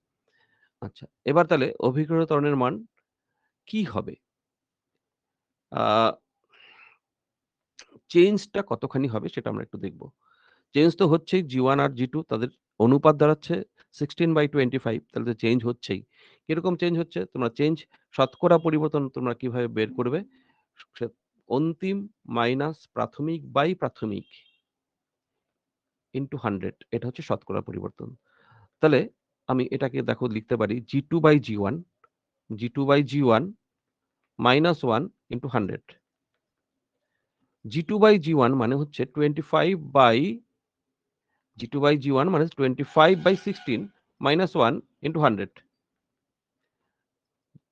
আচ্ছা, এবার তাহলে অভিকর্ষ ত্বরণের মান কি হবে? আ চেঞ্জটা কতখানি হবে সেটা আমরা একটু দেখব। চেঞ্জ তো হচ্ছেই, G1 আর G2 তাদের অনুপাত দাঁড়াচ্ছে 16/25, তাহলে তো চেঞ্জ হচ্ছেই। কিরকম চেঞ্জ হচ্ছে? তোমরা চেঞ্জ শতকরা পরিবর্তন তোমরা কিভাবে বের করবে? সে অন্তিম মাইনাস প্রাথমিক বাই প্রাথমিক ইনটু 100, এটা হচ্ছে শতকরা পরিবর্তন। তাহলে আমি এটাকে দেখো লিখতে পারি G2/G1, G2/G1 -1 ইনটু 100। G2/G1 মানে হচ্ছে 25/16 -1 * 100।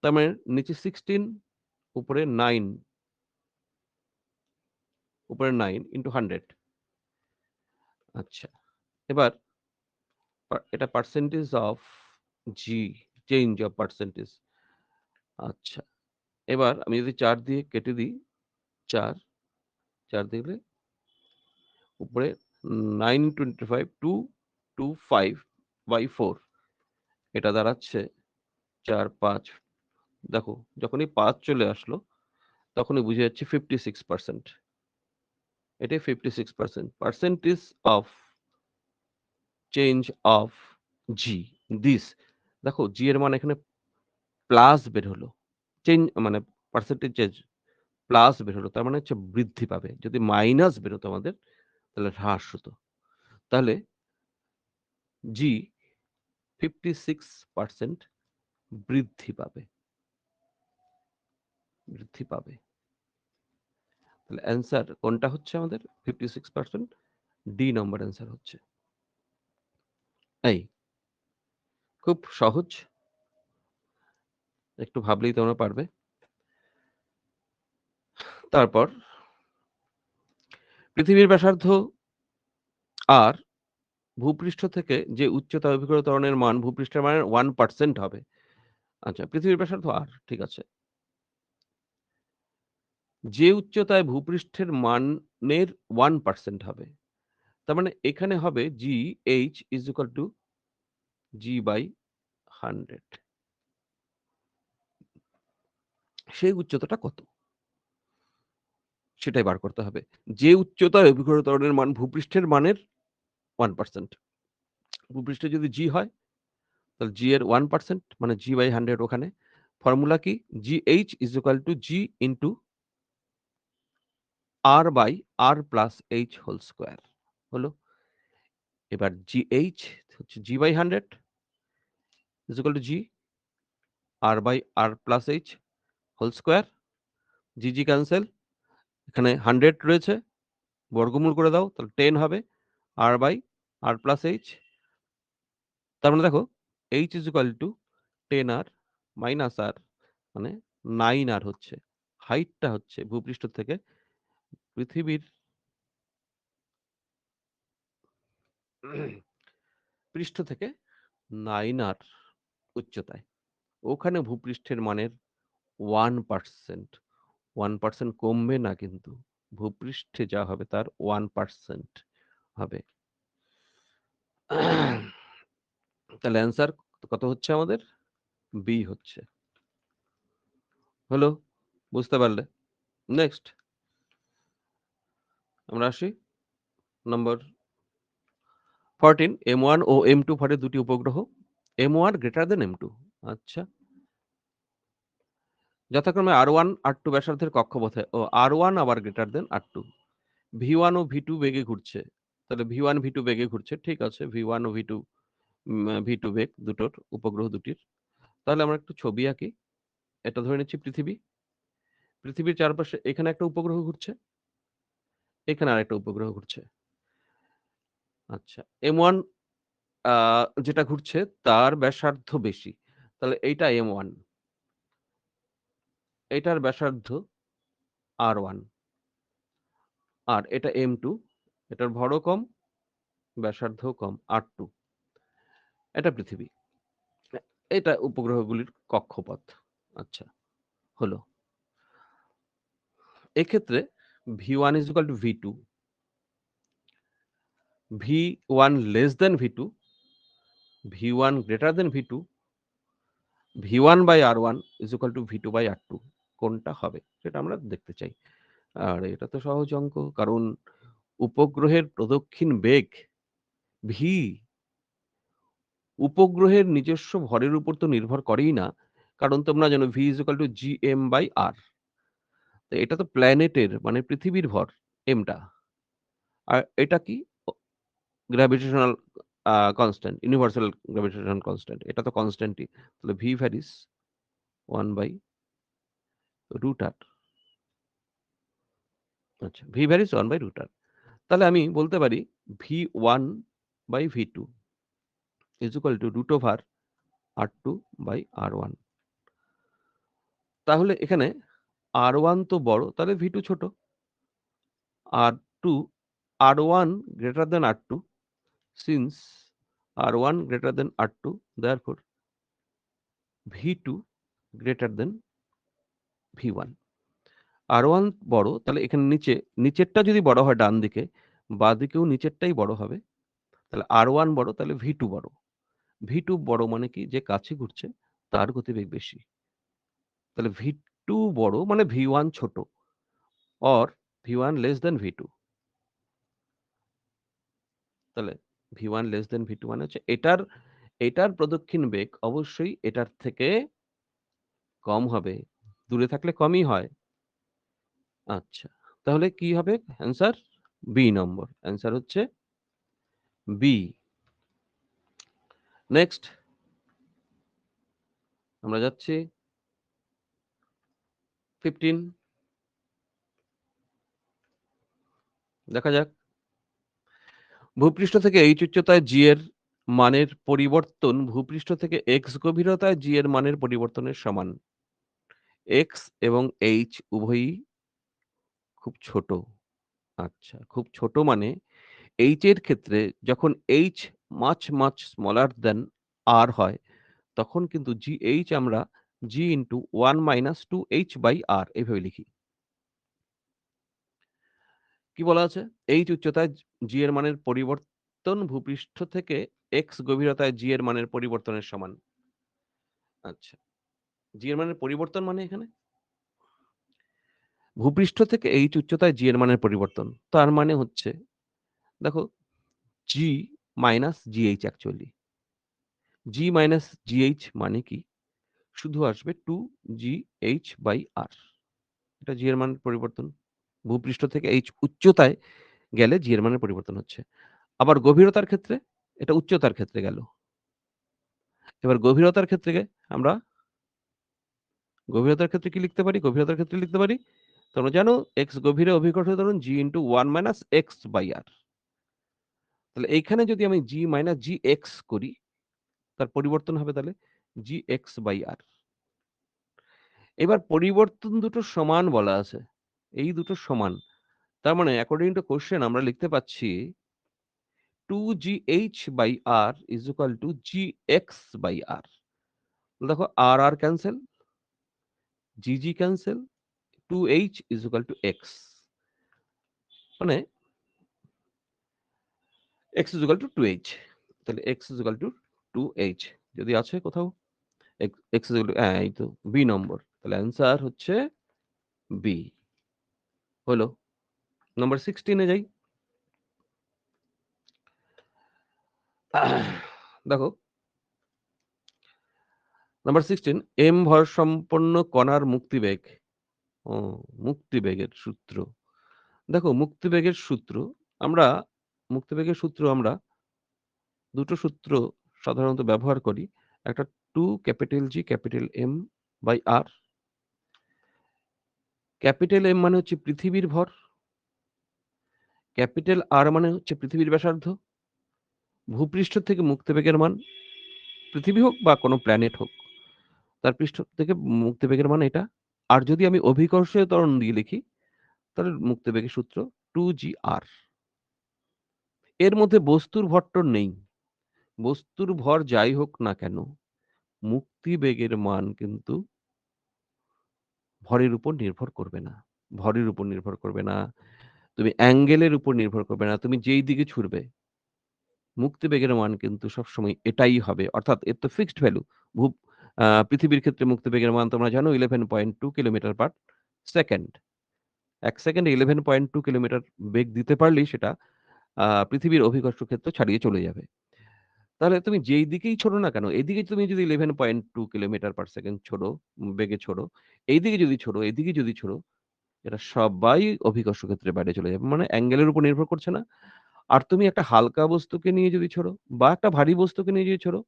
তার মানে নিচে 16, উপরে 9, উপরে 9 ইনটু 100। আচ্ছা, এবার এটা percentage of G, change of percentage. আচ্ছা, এবার আমি যদি 4 দিয়ে কেটে দিই, 4, 4 দিলে উপরে 9 * 25, 225/4, এটা দাঁড়াচ্ছে 4, 5। দেখো যখনই 5 চলে আসলো তখনই বুঝে যাচ্ছে 56%। এটাই 56%। Percentage of change of G, this. দেখো জি এর মান এখানে প্লাস বের হলো। মানে পার্সেন্টেজ প্লাস বের হলো। তার মানে হচ্ছে বৃদ্ধি পাবে। যদি মাইনাস বেরোতো আমাদের তাহলে হ্রাস হতো। তাহলে জি 56% বৃদ্ধি পাবে, বৃদ্ধি পাবে। তাহলে অ্যান্সার কোনটা হচ্ছে আমাদের? 56%, ডি নম্বর অ্যান্সার হচ্ছে। এই খুব সহজ। একটু ভাবলেই তোমরা পারবে। তারপর পৃথিবীর ব্যাসার্ধ আর ভূপৃষ্ঠ থেকে যে উচ্চতা অভিকৃত ত্বরণের মান ভূপৃষ্ঠের মানের 1% হবে। আচ্ছা, পৃথিবীর ব্যাসার্ধ আর, ঠিক আছে। যে উচ্চতায় ভূপৃষ্ঠের মানের 1% হবে। তার মানে এখানে হবে GH = G/100। সেই উচ্চতাটা কত? সেটাই বার করতে হবে। যে উচ্চতায় অভিকৃত ত্বরণের মান ভূপৃষ্ঠের মানের 1%। ভূপৃষ্ঠে যদি G হয় তাহলে G এর 1% মানে G/100 ওখানে। ফর্মুলা কি? GH = G * R/R + H² হলো। এবার GH হচ্ছে G/100 is equal to G R/R plus H whole square. GG cancel. এখানে 100 রয়েছে, বর্গমূল করে দাও তাহলে 10 হবে R/R plus H। তার মানে দেখো H is equal to 10R minus R মানে 9R হচ্ছে। হাইটটা হচ্ছে ভূপৃষ্ঠ থেকে পৃথিবীর পৃষ্ঠ থেকে 9R উচ্চতায়। ওখানে ভূপৃষ্ঠের মানের 1%, 1% কমবে না কিন্তু। ভূপৃষ্ঠে যা হবে তার 1% হবে। তাহলে অ্যান্সার কত হচ্ছে আমাদের? বি হচ্ছে। হলো? বুঝতে পারলে? নেক্সট আমরা আসি নম্বর 14 M1 ও M2 ভরের দুটি উপগ্রহ। M1 greater than M2। আচ্ছা। যথাক্রমে R1, R2 ব্যাসার্ধের কক্ষপথে ও R1 আবার গ্রেটার দেন R2। V1 ও V2 বেগে ঘুরছে। তাহলে V1, V2 বেগে ঘুরছে। ঠিক আছে। V1 ও V2 V2 বেগ দুটোর, উপগ্রহ দুটির। তাহলে আমরা একটু ছবি আঁকি। এটা ধরে নিচ্ছি পৃথিবী। পৃথিবীর চারপাশে এখানে একটা উপগ্রহ ঘুরছে, এখানে আরেকটা উপগ্রহ ঘুরছে। আচ্ছা। M1 আ যেটা ঘুরছে তার ব্যাসার্ধ বেশি। তাহলে এইটা M1, এটার ব্যাসার্ধ R1 আর এটা M2, এটার ভরও কম, ব্যাসার্ধও কম R2। এটা পৃথিবী। এ এটা উপগ্রহগুলির কক্ষপথ। আচ্ছা, হলো। এক্ষেত্রে V1 is equal to V2, V1 less than V2, V1 greater than V2, V1 by R1 is equal to V2 by R2 কোনটা হবে? সেটা আমরা দেখতে চাই। আর এটা তো সহজ অঙ্ক। কারণ উপগ্রহের প্রদক্ষিণ বেগ v উপগ্রহের নিজস্ব ভরের উপর তো নির্ভর করেই না। কারণ তোমরা জানো v is equal to gm/r। তো এটা তো প্ল্যানেটের মানে পৃথিবীর ভর m টা। আর এটা কি? ও gravitational constant, universal gravitational constant. এটা তো কনস্ট্যান্টই। তাহলে v ভ্যারিস 1/√r। আচ্ছা, v ভ্যারিস 1/√r। তাহলে আমি বলতে পারি v1/v2 is equal to √R2/R1। তাহলে এখানে R1 তো বড়, তাহলে V2 ছোট। R2 R1 greater than R2 since R1 greater than R2 therefore V2 greater than V1। R1 বড় তাহলে এখানে নিচেরটা যদি বড় হয় ডান দিকে, বাঁদিকেও নিচেরটাই বড় হবে। তাহলে R1 বড় তাহলে V2 বড়। V2 বড় মানে কি? যে কাছে ঘুরছে তার গতিবেগ বেশি। তাহলে V2 বড় মানে V1 ছোট or V1 less than V2। তাহলে V1 less than V2 মানে হচ্ছে এটার প্রদক্ষিণ বেগ অবশ্যই এটার থেকে কম হবে। দূরে থাকলে কমই হয়। আচ্ছা, তাহলে কি হবে অ্যান্সার? বি নম্বর। অ্যান্সার হচ্ছে বি। নেক্সট আমরা যাচ্ছি 15। দেখা যাক। ভূপৃষ্ঠ থেকে h উচ্চতায় g এর মানের পরিবর্তন ভূপৃষ্ঠ থেকে x গভীরতায় g এর মানের পরিবর্তনের সমান। x এবং h উভয়ই খুব ছোট। আচ্ছা, খুব ছোট মানে h এর ক্ষেত্রে যখন h much smaller than r হয়, তখন কিন্তু gh আমরা g into 1 minus 2h/r এভাবে লিখি। কি বলা আছে? h উচ্চতায় g এর মানের পরিবর্তন ভূপৃষ্ঠ থেকে x গভীরতায় g এর মানের পরিবর্তনের সমান। আচ্ছা, g এর মানের পরিবর্তন মানে এখানে? ভূপৃষ্ঠ থেকে h উচ্চতায় g এর মানের পরিবর্তন। তার মানে হচ্ছে দেখো g minus gh actually. g minus gh মানে কি? শুধু আসবে 2gh/r। এটা g এর মানের পরিবর্তন। ভূপৃষ্ঠ থেকে h উচ্চতায় গেলে g এর মানের পরিবর্তন হচ্ছে। আবার গভীরতার ক্ষেত্রে এটা উচ্চতার ক্ষেত্রে গেল। এবার গভীরতার ক্ষেত্রে আমরা গভীরতার ক্ষেত্রে কি লিখতে পারি? গভীরতার ক্ষেত্রে লিখতে পারি, তোমরা জানো x গভীরে অভিকর্ষের ত্বরণ g into 1 minus x by r। তাহলে এইখানে যদি আমি g minus gx করি, তার পরিবর্তন হবে তাহলে gx by r। এবার পরিবর্তন দুটো সমান বলা আছে। এই দুটো সমান। তার মানে according to question আমরা লিখতে পাচ্ছি 2gh by r is equal to gx by r। দেখো r cancel, gg cancel, 2h is equal to x। মানে x is equal to 2h। তাহলে x is equal to 2h যদি আছে কোথাও x is equal to এই তো b নম্বর। তাহলে অ্যান্সার হচ্ছে b। হলো। নাম্বার 16 এ যাই। দেখো নাম্বার 16 m ভর সম্পন্ন কণার মুক্তিবেগ। ও মুক্তিবেগের সূত্র। দেখো মুক্তিবেগের সূত্র আমরা মুক্তিবেগের সূত্র আমরা দুটো সূত্র সাধারণত ব্যবহার করি। একটা 2 capital G capital M by R। Capital M মানে হচ্ছে পৃথিবীর ভর, ক্যাপিটাল R মানে হচ্ছে পৃথিবীর ব্যাসার্ধ। ভূপৃষ্ঠ থেকে মুক্তিবেগের মান, পৃথিবী হোক বা কোনো প্ল্যানেট হোক, তার পৃষ্ঠ থেকে মুক্তিবেগের মান এটা। আর যদি আমি অভিকর্ষীয় ত্বরণ দিয়ে লিখি, তাহলে মুক্তিবেগের সূত্র 2gr। এর মধ্যে বস্তুর ভর-টর নেই। বস্তুর ভর যাই হোক না কেন, মুক্তিবেগের মান কিন্তু ভরের উপর নির্ভর করবে না। ভরের উপর নির্ভর করবে না। তুমি অ্যাঙ্গেলের উপর নির্ভর করবে না। তুমি যেই দিকে ছুড়বে, মুক্তিবেগের মান কিন্তু সবসময় এটাই হবে। অর্থাৎ এর তো ফিক্সড ভ্যালু। ভূ পৃথিবীর ক্ষেত্রে মুক্তিবেগের মান তোমরা জানো 11.2 কিলোমিটার পার সেকেন্ড। ১ সেকেন্ডে 11.2 কিলোমিটার বেগ দিতে পারলেই সেটা পৃথিবীর অভিকর্ষ ক্ষেত্র ছাড়িয়ে চলে যাবে। তাহলে তুমি যেই দিকেই ছোড়ো না কেন, এদিকে তুমি যদি 11.2 কিলোমিটার পার সেকেন্ড ছোড়ো, বেগে ছোড়ো, এইদিকে যদি ছোড়ো, এদিকে যদি ছোড়ো, এরা সবাই অভিকর্ষ ক্ষেত্রের বাইরে চলে যাবে। মানে অ্যাঙ্গেলের উপর নির্ভর করছে না। আর তুমি একটা হালকা বস্তুকে নিয়ে যদি ছোড়ো বা একটা ভারী বস্তুকে নিয়ে যদি ছোড়ো,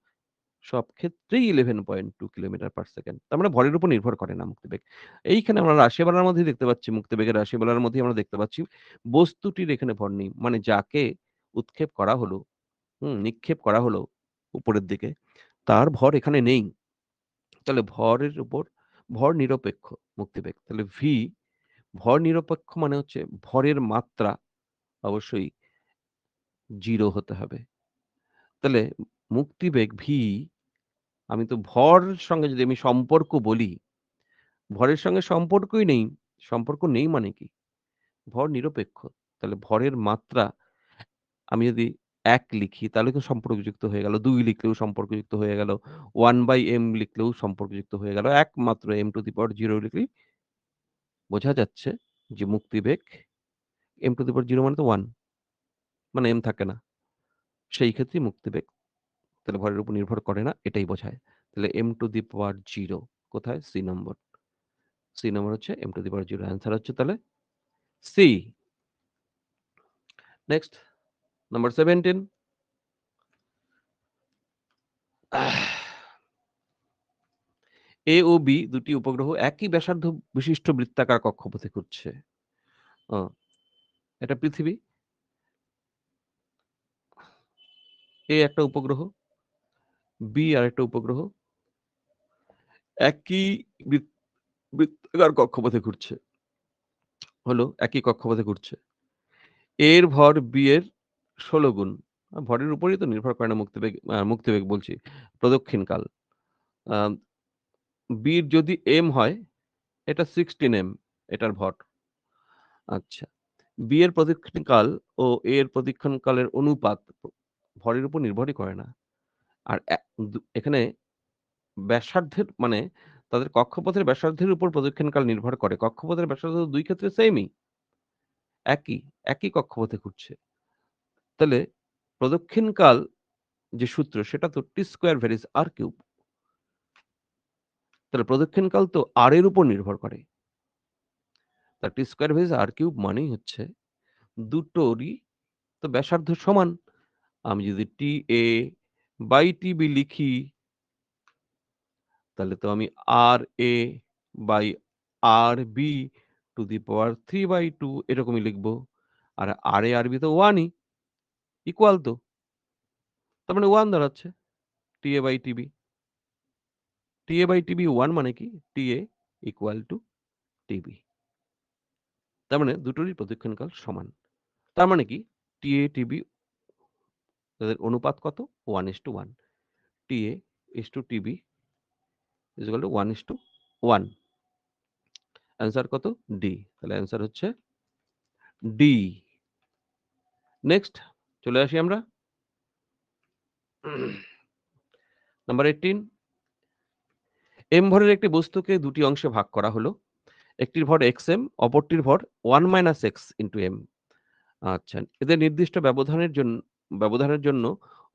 সব ক্ষেত্রেই 11.2 কিলোমিটার পার সেকেন্ড। তার মানে ভরের উপর নির্ভর করে না মুক্তিবেগ। এইখানে আমরা রাশিমালার মধ্যেই দেখতে পাচ্ছি, মুক্তিবেগের রাশিমালার মধ্যেই আমরা দেখতে পাচ্ছি, বস্তুটির এখানে ভর নেই। মানে যাকে উৎক্ষেপ করা হলো, নিক্ষেপ করা হলো উপরের দিকে, তার ভর এখানে নেই। তাহলে ভরের উপর ভর নিরপেক্ষ মুক্তিবেগ। তাহলে ভর নিরপেক্ষ মানে হচ্ছে ভরের মাত্রা অবশ্যই 0 হতে হবে। তাহলে মুক্তিবেগ আমি তো ভরের সঙ্গে যদি আমি সম্পর্ক বলি, ভরের সঙ্গে সম্পর্কই নেই। সম্পর্ক নেই মানে কি? ভর নিরপেক্ষ। তাহলে ভরের মাত্রা আমি যদি ১ লিখি তাহলে তো সম্পর্কযুক্ত হয়ে গেল। ২ লিখলেও সম্পর্কযুক্ত হয়ে গেল। 1/m লিখলেও সম্পর্কযুক্ত হয়ে গেল। একমাত্র m টু দি পাওয়ার 0 লিখলেই বোঝা যাচ্ছে যে মুক্তিবেগ m টু দি পাওয়ার 0 মানে তো 1, মানে m থাকে না। সেই ক্ষেত্রেই মুক্তিবেগ। তাহলে ভরের উপর নির্ভর করে না, এটাই বোঝায়। তাহলে m টু দি পাওয়ার 0 কোথায়? সি নম্বর। সি নম্বর হচ্ছে m two the power 0 answer হচ্ছে তাহলে সি। Next number 17। এ ও বি দুটি উপগ্রহ একই ব্যাসার্ধ বিশিষ্ট বৃত্তাকার কক্ষপথে ঘুরছে। ও এটা পৃথিবী। এ একটা উপগ্রহ, বি আরেকটা উপগ্রহ। একই বৃত্তাকার কক্ষপথে ঘুরছে। হলো একই কক্ষপথে ঘুরছে। এর ভর বি এর ১৬ গুণ। ভরের উপরেই তো নির্ভর করে না মুক্তিবেগ বলছি, প্রদক্ষিণকাল। আ বির যদি m হয়, এটা 16m এটার ভর। আচ্ছা। বি এর প্রদক্ষিণকাল ও এ এর প্রদক্ষিণকালের অনুপাত ভরের উপর নির্ভরই করে না। আর এখানে ব্যাসার্ধের মানে তাদের কক্ষপথের ব্যাসার্ধের উপর প্রদক্ষিণকাল নির্ভর করে। কক্ষপথের ব্যাসার্ধ ২ ক্ষেত্রে সেইমই। একই, একই কক্ষপথে ঘুরছে। তাহলে প্রদক্ষিণকাল যে সূত্র সেটা তো টি স্কয়ার ভ্যারিস r কিউব। তাহলে প্রদক্ষিণকাল তো r এর উপর নির্ভর করে। তা টি স্কয়ার ভ্যারিস r কিউব মানেই হচ্ছে দুটোরই তো ব্যাসার্ধ সমান। আমি যদি TA বাই TB লিখি, তাহলে তো আমি RA by RB to the power 3/2 এরকমই লিখব। আর RA, RB তো 1 ই, ইকুয়াল তো। তার মানে 1 দাঁড়াচ্ছে TA by TB। TA by TB 1 মানে কি? TA equal to TB। তার মানে দুটোরই প্রদক্ষিণকাল সমান। তার মানে কি? TA, TB তাদের অনুপাত কত? 1:1। TA is to TB is equal to 1:1। Answer কত? D। তাহলে অ্যান্সার হচ্ছে D। নেক্সট চলে আসি আমরা। নাম্বার 18, m ভরের একটি বস্তুকে দুটি অংশে ভাগ করা হলো। একটির ভর xm, অপরটির ভর 1 - x into m। আচ্ছা, এদের নির্দিষ্ট ব্যবধানের জন্য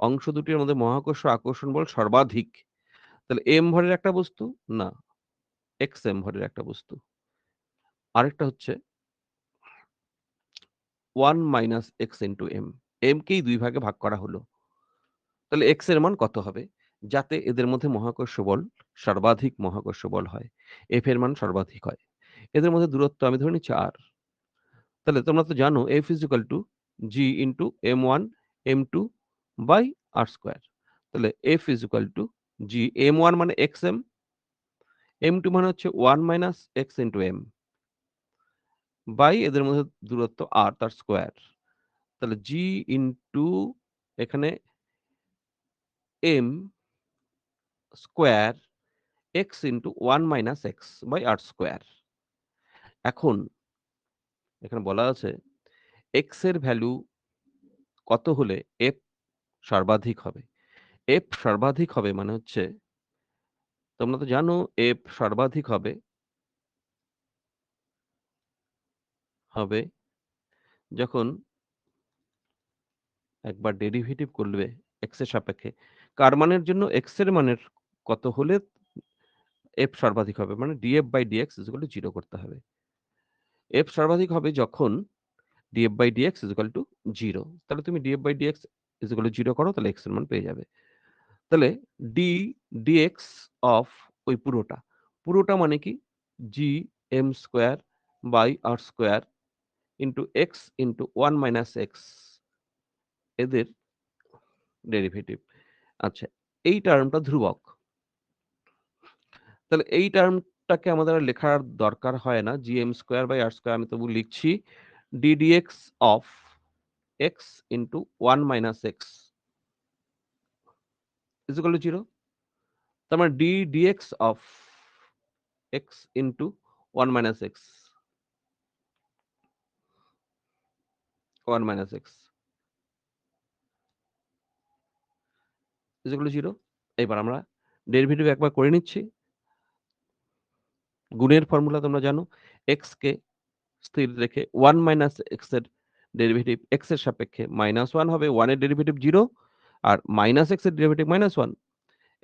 অংশ দুটির মধ্যে মহাকর্ষ আকর্ষণ বল সর্বাধিক। তাহলে m ভরের একটা বস্তু? না, xm ভরের একটা বস্তু। আরেকটা হচ্ছে 1 - x into m। m কেই ২ ভাগে ভাগ করা হলো। তাহলে x এর মান কত হবে? যাতে এদের মধ্যে মহাকর্ষ বল সর্বাধিক মহাকর্ষ বল হয়। F এর মান সর্বাধিক হয়। এদের মধ্যে দূরত্ব আমি ধরে নিচ্ছি r। তাহলে তোমরা তো জানো F is equal to G into m1 m2 by r square। তাহলে F is equal to G, m1 মানে xm, m2 মানে হচ্ছে 1 - x into m by এদের মধ্যে দূরত্ব r তার স্কয়ার। তাহলে G into এখানে m square x into 1 - x by r square। এখন এখানে বলা আছে x এর ভ্যালু কত হলে f সর্বাধিক হবে। f সর্বাধিক হবে মানে হচ্ছে তোমরা তো জানো f সর্বাধিক হবে যখন একবার ডেরিভেটিভ করবে x এর সাপেক্ষে। কার মানের জন্য? x এর মানের কত হলে f সর্বাধিক হবে? মানে df/dx = 0 করতে হবে। f সর্বাধিক হবে যখন df/dx = 0। তাহলে তুমি df/dx = 0 করো, তাহলে x এর মান পেয়ে যাবে। তাহলে d dx অফ ওই পুরোটা মানে কি? gm² / r² into x into 1 - x এদের ডেরিভেটিভ। আচ্ছা, এই টার্মটা ধ্রুবক। তাহলে এই টার্মটাকে আমাদের আর লেখার দরকার হয় না। gm² / r² আমি তবু লিখছি d dx of x into 1 - x = 0। তার মানে d dx of x into 1 - x 1 - x = 0। এবার আমরা ডেরিভেটিভ একবার করে নিচ্ছি। গুণের ফর্মুলা তোমরা জানো। x কে স্থির রেখে 1 - x এর ডেরিভেটিভ x এর সাপেক্ষে -1 হবে। 1 এর ডেরিভেটিভ 0 আর -x এর ডেরিভেটিভ -1।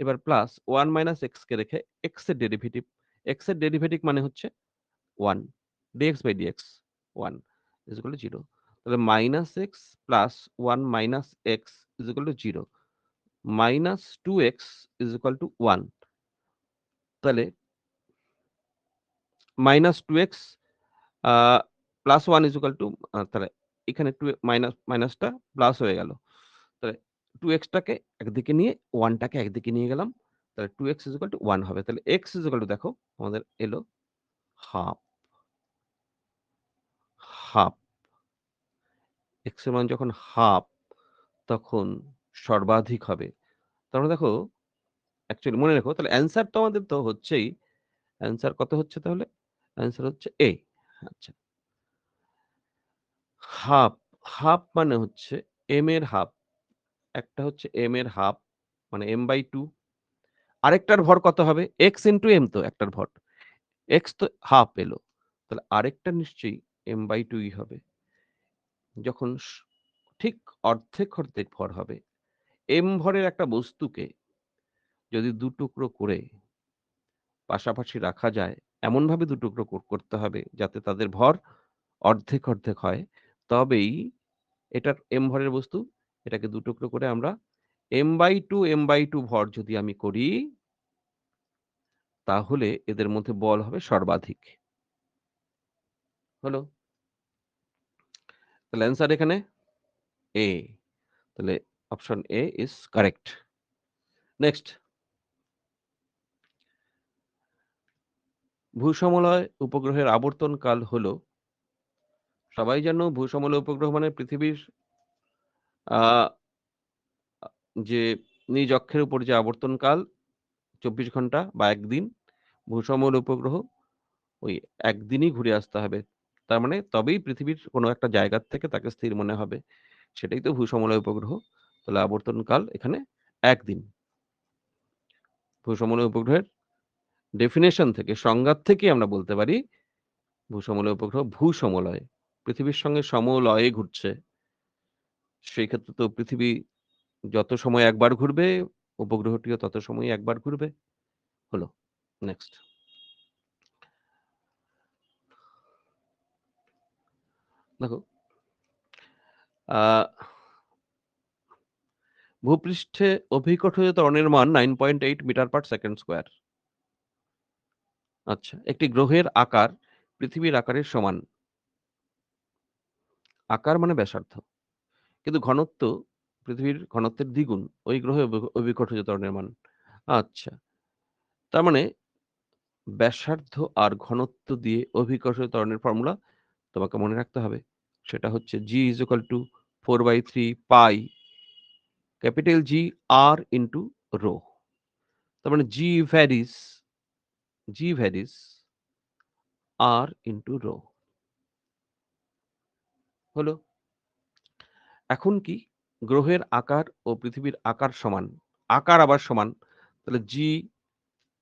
এবার প্লাস 1 - x কে রেখে x এর ডেরিভেটিভ মানে হচ্ছে 1 dx/dx 1 = 0। তাহলে -x প্লাস 1 - x = 0 -2x = 1। তাহলে -2x আ প্লাস 1 তাহলে এখানে মাইনাসটা প্লাস হয়ে গেল। তাহলে 2x টাকে একদিকে নিয়ে 1 টাকে একদিকে নিয়ে গেলাম। তাহলে 2x = 1 হবে। তাহলে x দেখো আমাদের এলো হাফ, হাফ। x এর মান যখন হাফ তখন সর্বাধিক হবে। তার মানে দেখো অ্যাকচুয়ালি মনে রেখো তাহলে অ্যান্সার তো আমাদের তো হচ্ছেই। অ্যান্সার কত হচ্ছে তাহলে? অ্যান্সার হচ্ছে A। আচ্ছা। হাফ, হাফ মানে হচ্ছে m এর হাফ। একটা হচ্ছে m এর হাফ মানে m/2। আরেকটার ভর কত হবে? x into m তো একটার ভর। x তো হাফ এলো। তাহলে আরেকটা নিশ্চয়ই m/2 ই হবে। যখন ঠিক অর্ধেক ভর হবে। m ভরের একটা বস্তুকে যদি ২ টুকরো করে পাশাপাশি রাখা যায়, এমনভাবে ২ টুকরো করতে হবে যাতে তাদের ভর অর্ধেক হয়। তবেই এটার m ভরের বস্তু এটাকে ২ টুকরো করে আমরা m/2 ভর যদি আমি করি, তাহলে এদের মধ্যে বল হবে সর্বাধিক। হলো? তাহলে অ্যান্সার এখানে A। তাহলে option A is correct. Next, ভূসমলয় উপগ্রহের আবর্তনকাল হলো, সবাই জানো ভূসমলয় উপগ্রহ মানে পৃথিবীর আ আ যে নিজ অক্ষের উপর যে আবর্তনকাল ২৪ ঘন্টা বা ১ দিন। ভূসমলয় উপগ্রহ ওই ১ দিনই ঘুরে আসতে হবে। তার মানে তবেই পৃথিবীর কোনো একটা জায়গার থেকে তাকে স্থির মনে হবে। সেটাই তো ভূসমলয় উপগ্রহ। তাহলে আবর্তনকাল এখানে ১ দিন। ভূসমলয় উপগ্রহের ডেফিনিশন থেকে, সংজ্ঞার থেকেই আমরা বলতে পারি ভূসমলয় উপগ্রহ ভূসমলয়। পৃথিবীর সঙ্গে সমলয়ে ঘুরছে। সেই ক্ষেত্রে তো পৃথিবী যত সময় একবার ঘুরবে, উপগ্রহটিও তত সময়ই একবার ঘুরবে। হলো। নেক্সট। দেখো, আ ভূপৃষ্ঠে অভিকর্ষজ ত্বরণের মান 9.8 মিটার পার সেকেন্ড স্কয়ার। আচ্ছা, একটি গ্রহের আকার পৃথিবীর আকারের সমান। আকার মানে ব্যাসার্ধ। কিন্তু ঘনত্ব পৃথিবীর ঘনত্বের দ্বিগুণ। ওই গ্রহে অভিকর্ষজ ত্বরণের মান। আচ্ছা। তার মানে ব্যাসার্ধ আর ঘনত্ব দিয়ে অভিকর্ষজ ত্বরণের ফর্মুলা তোমাকে মনে রাখতে হবে। সেটা হচ্ছে G is equal to 4/3 pi capital G R into rho। তার মানে G varies R into rho। হলো? এখন কি গ্রহের আকার ও পৃথিবীর আকার সমান। আকার আবার সমান। তাহলে G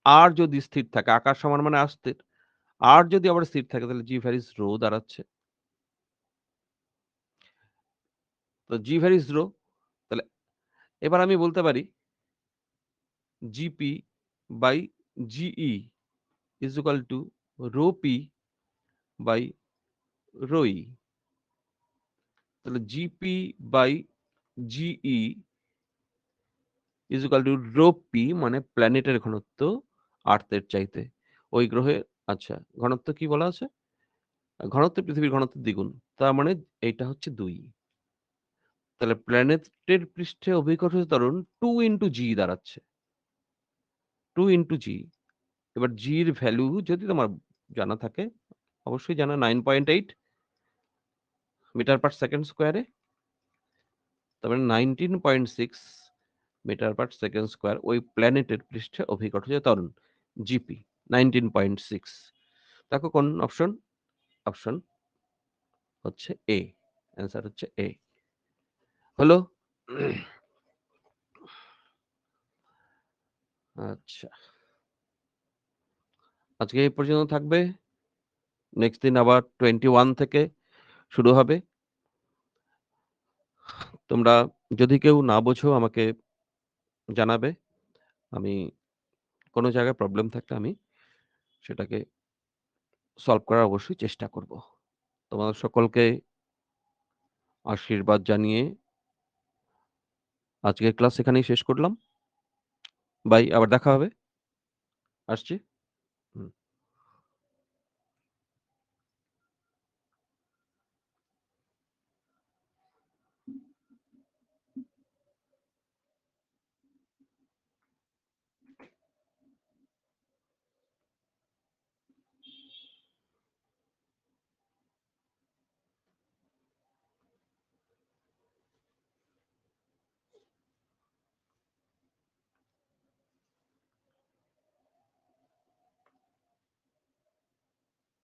R যদি স্থির থাকে, আকার সমান মানে স্থির। R যদি আবার স্থির থাকে তাহলে G varies rho দাঁড়াচ্ছে। তো G varies rho, তাহলে এবার আমি বলতে পারি GP by GE is equal to rho P by rho E। তাহলে GP by GE is equal to rho P মানে প্ল্যানেটের ঘনত্ব আর্থের চাইতে। ওই গ্রহে আচ্ছা, ঘনত্ব কি বলা আছে? ঘনত্ব পৃথিবীর ঘনত্বের দ্বিগুণ। তার মানে এইটা হচ্ছে ২। তাহলে প্ল্যানেটের পৃষ্ঠে অভিকর্ষজ ত্বরণ 2 into G দাঁড়াচ্ছে। 2 into G। এবার G এর ভ্যালু যদি তোমার জানা থাকে, অবশ্যই জানা 9.8 মিটার পার সেকেন্ড স্কয়ারে। তার মানে 19.6 মিটার পার সেকেন্ড স্কয়ার ওই প্ল্যানেটের পৃষ্ঠে অভিকর্ষজ ত্বরণ জিপি 19.6। দেখো কোন অপশন? অপশন হচ্ছে এ। অ্যান্সার হচ্ছে এ। হলো? আচ্ছা। আজকে এই পর্যন্ত থাকবে। নেক্সট দিন আবার 21 থেকে শুরু হবে। তোমরা যদি কেউ না বোঝো আমাকে জানাবে। আমি কোন জায়গায় প্রবলেম থাকলে আমি সেটাকে সলভ করার অবশ্যই চেষ্টা করব। তোমাদের সকলকে আশীর্বাদ জানিয়ে আজকের ক্লাস এখানেই শেষ করলাম। বাই। আবার দেখা হবে। আসছি।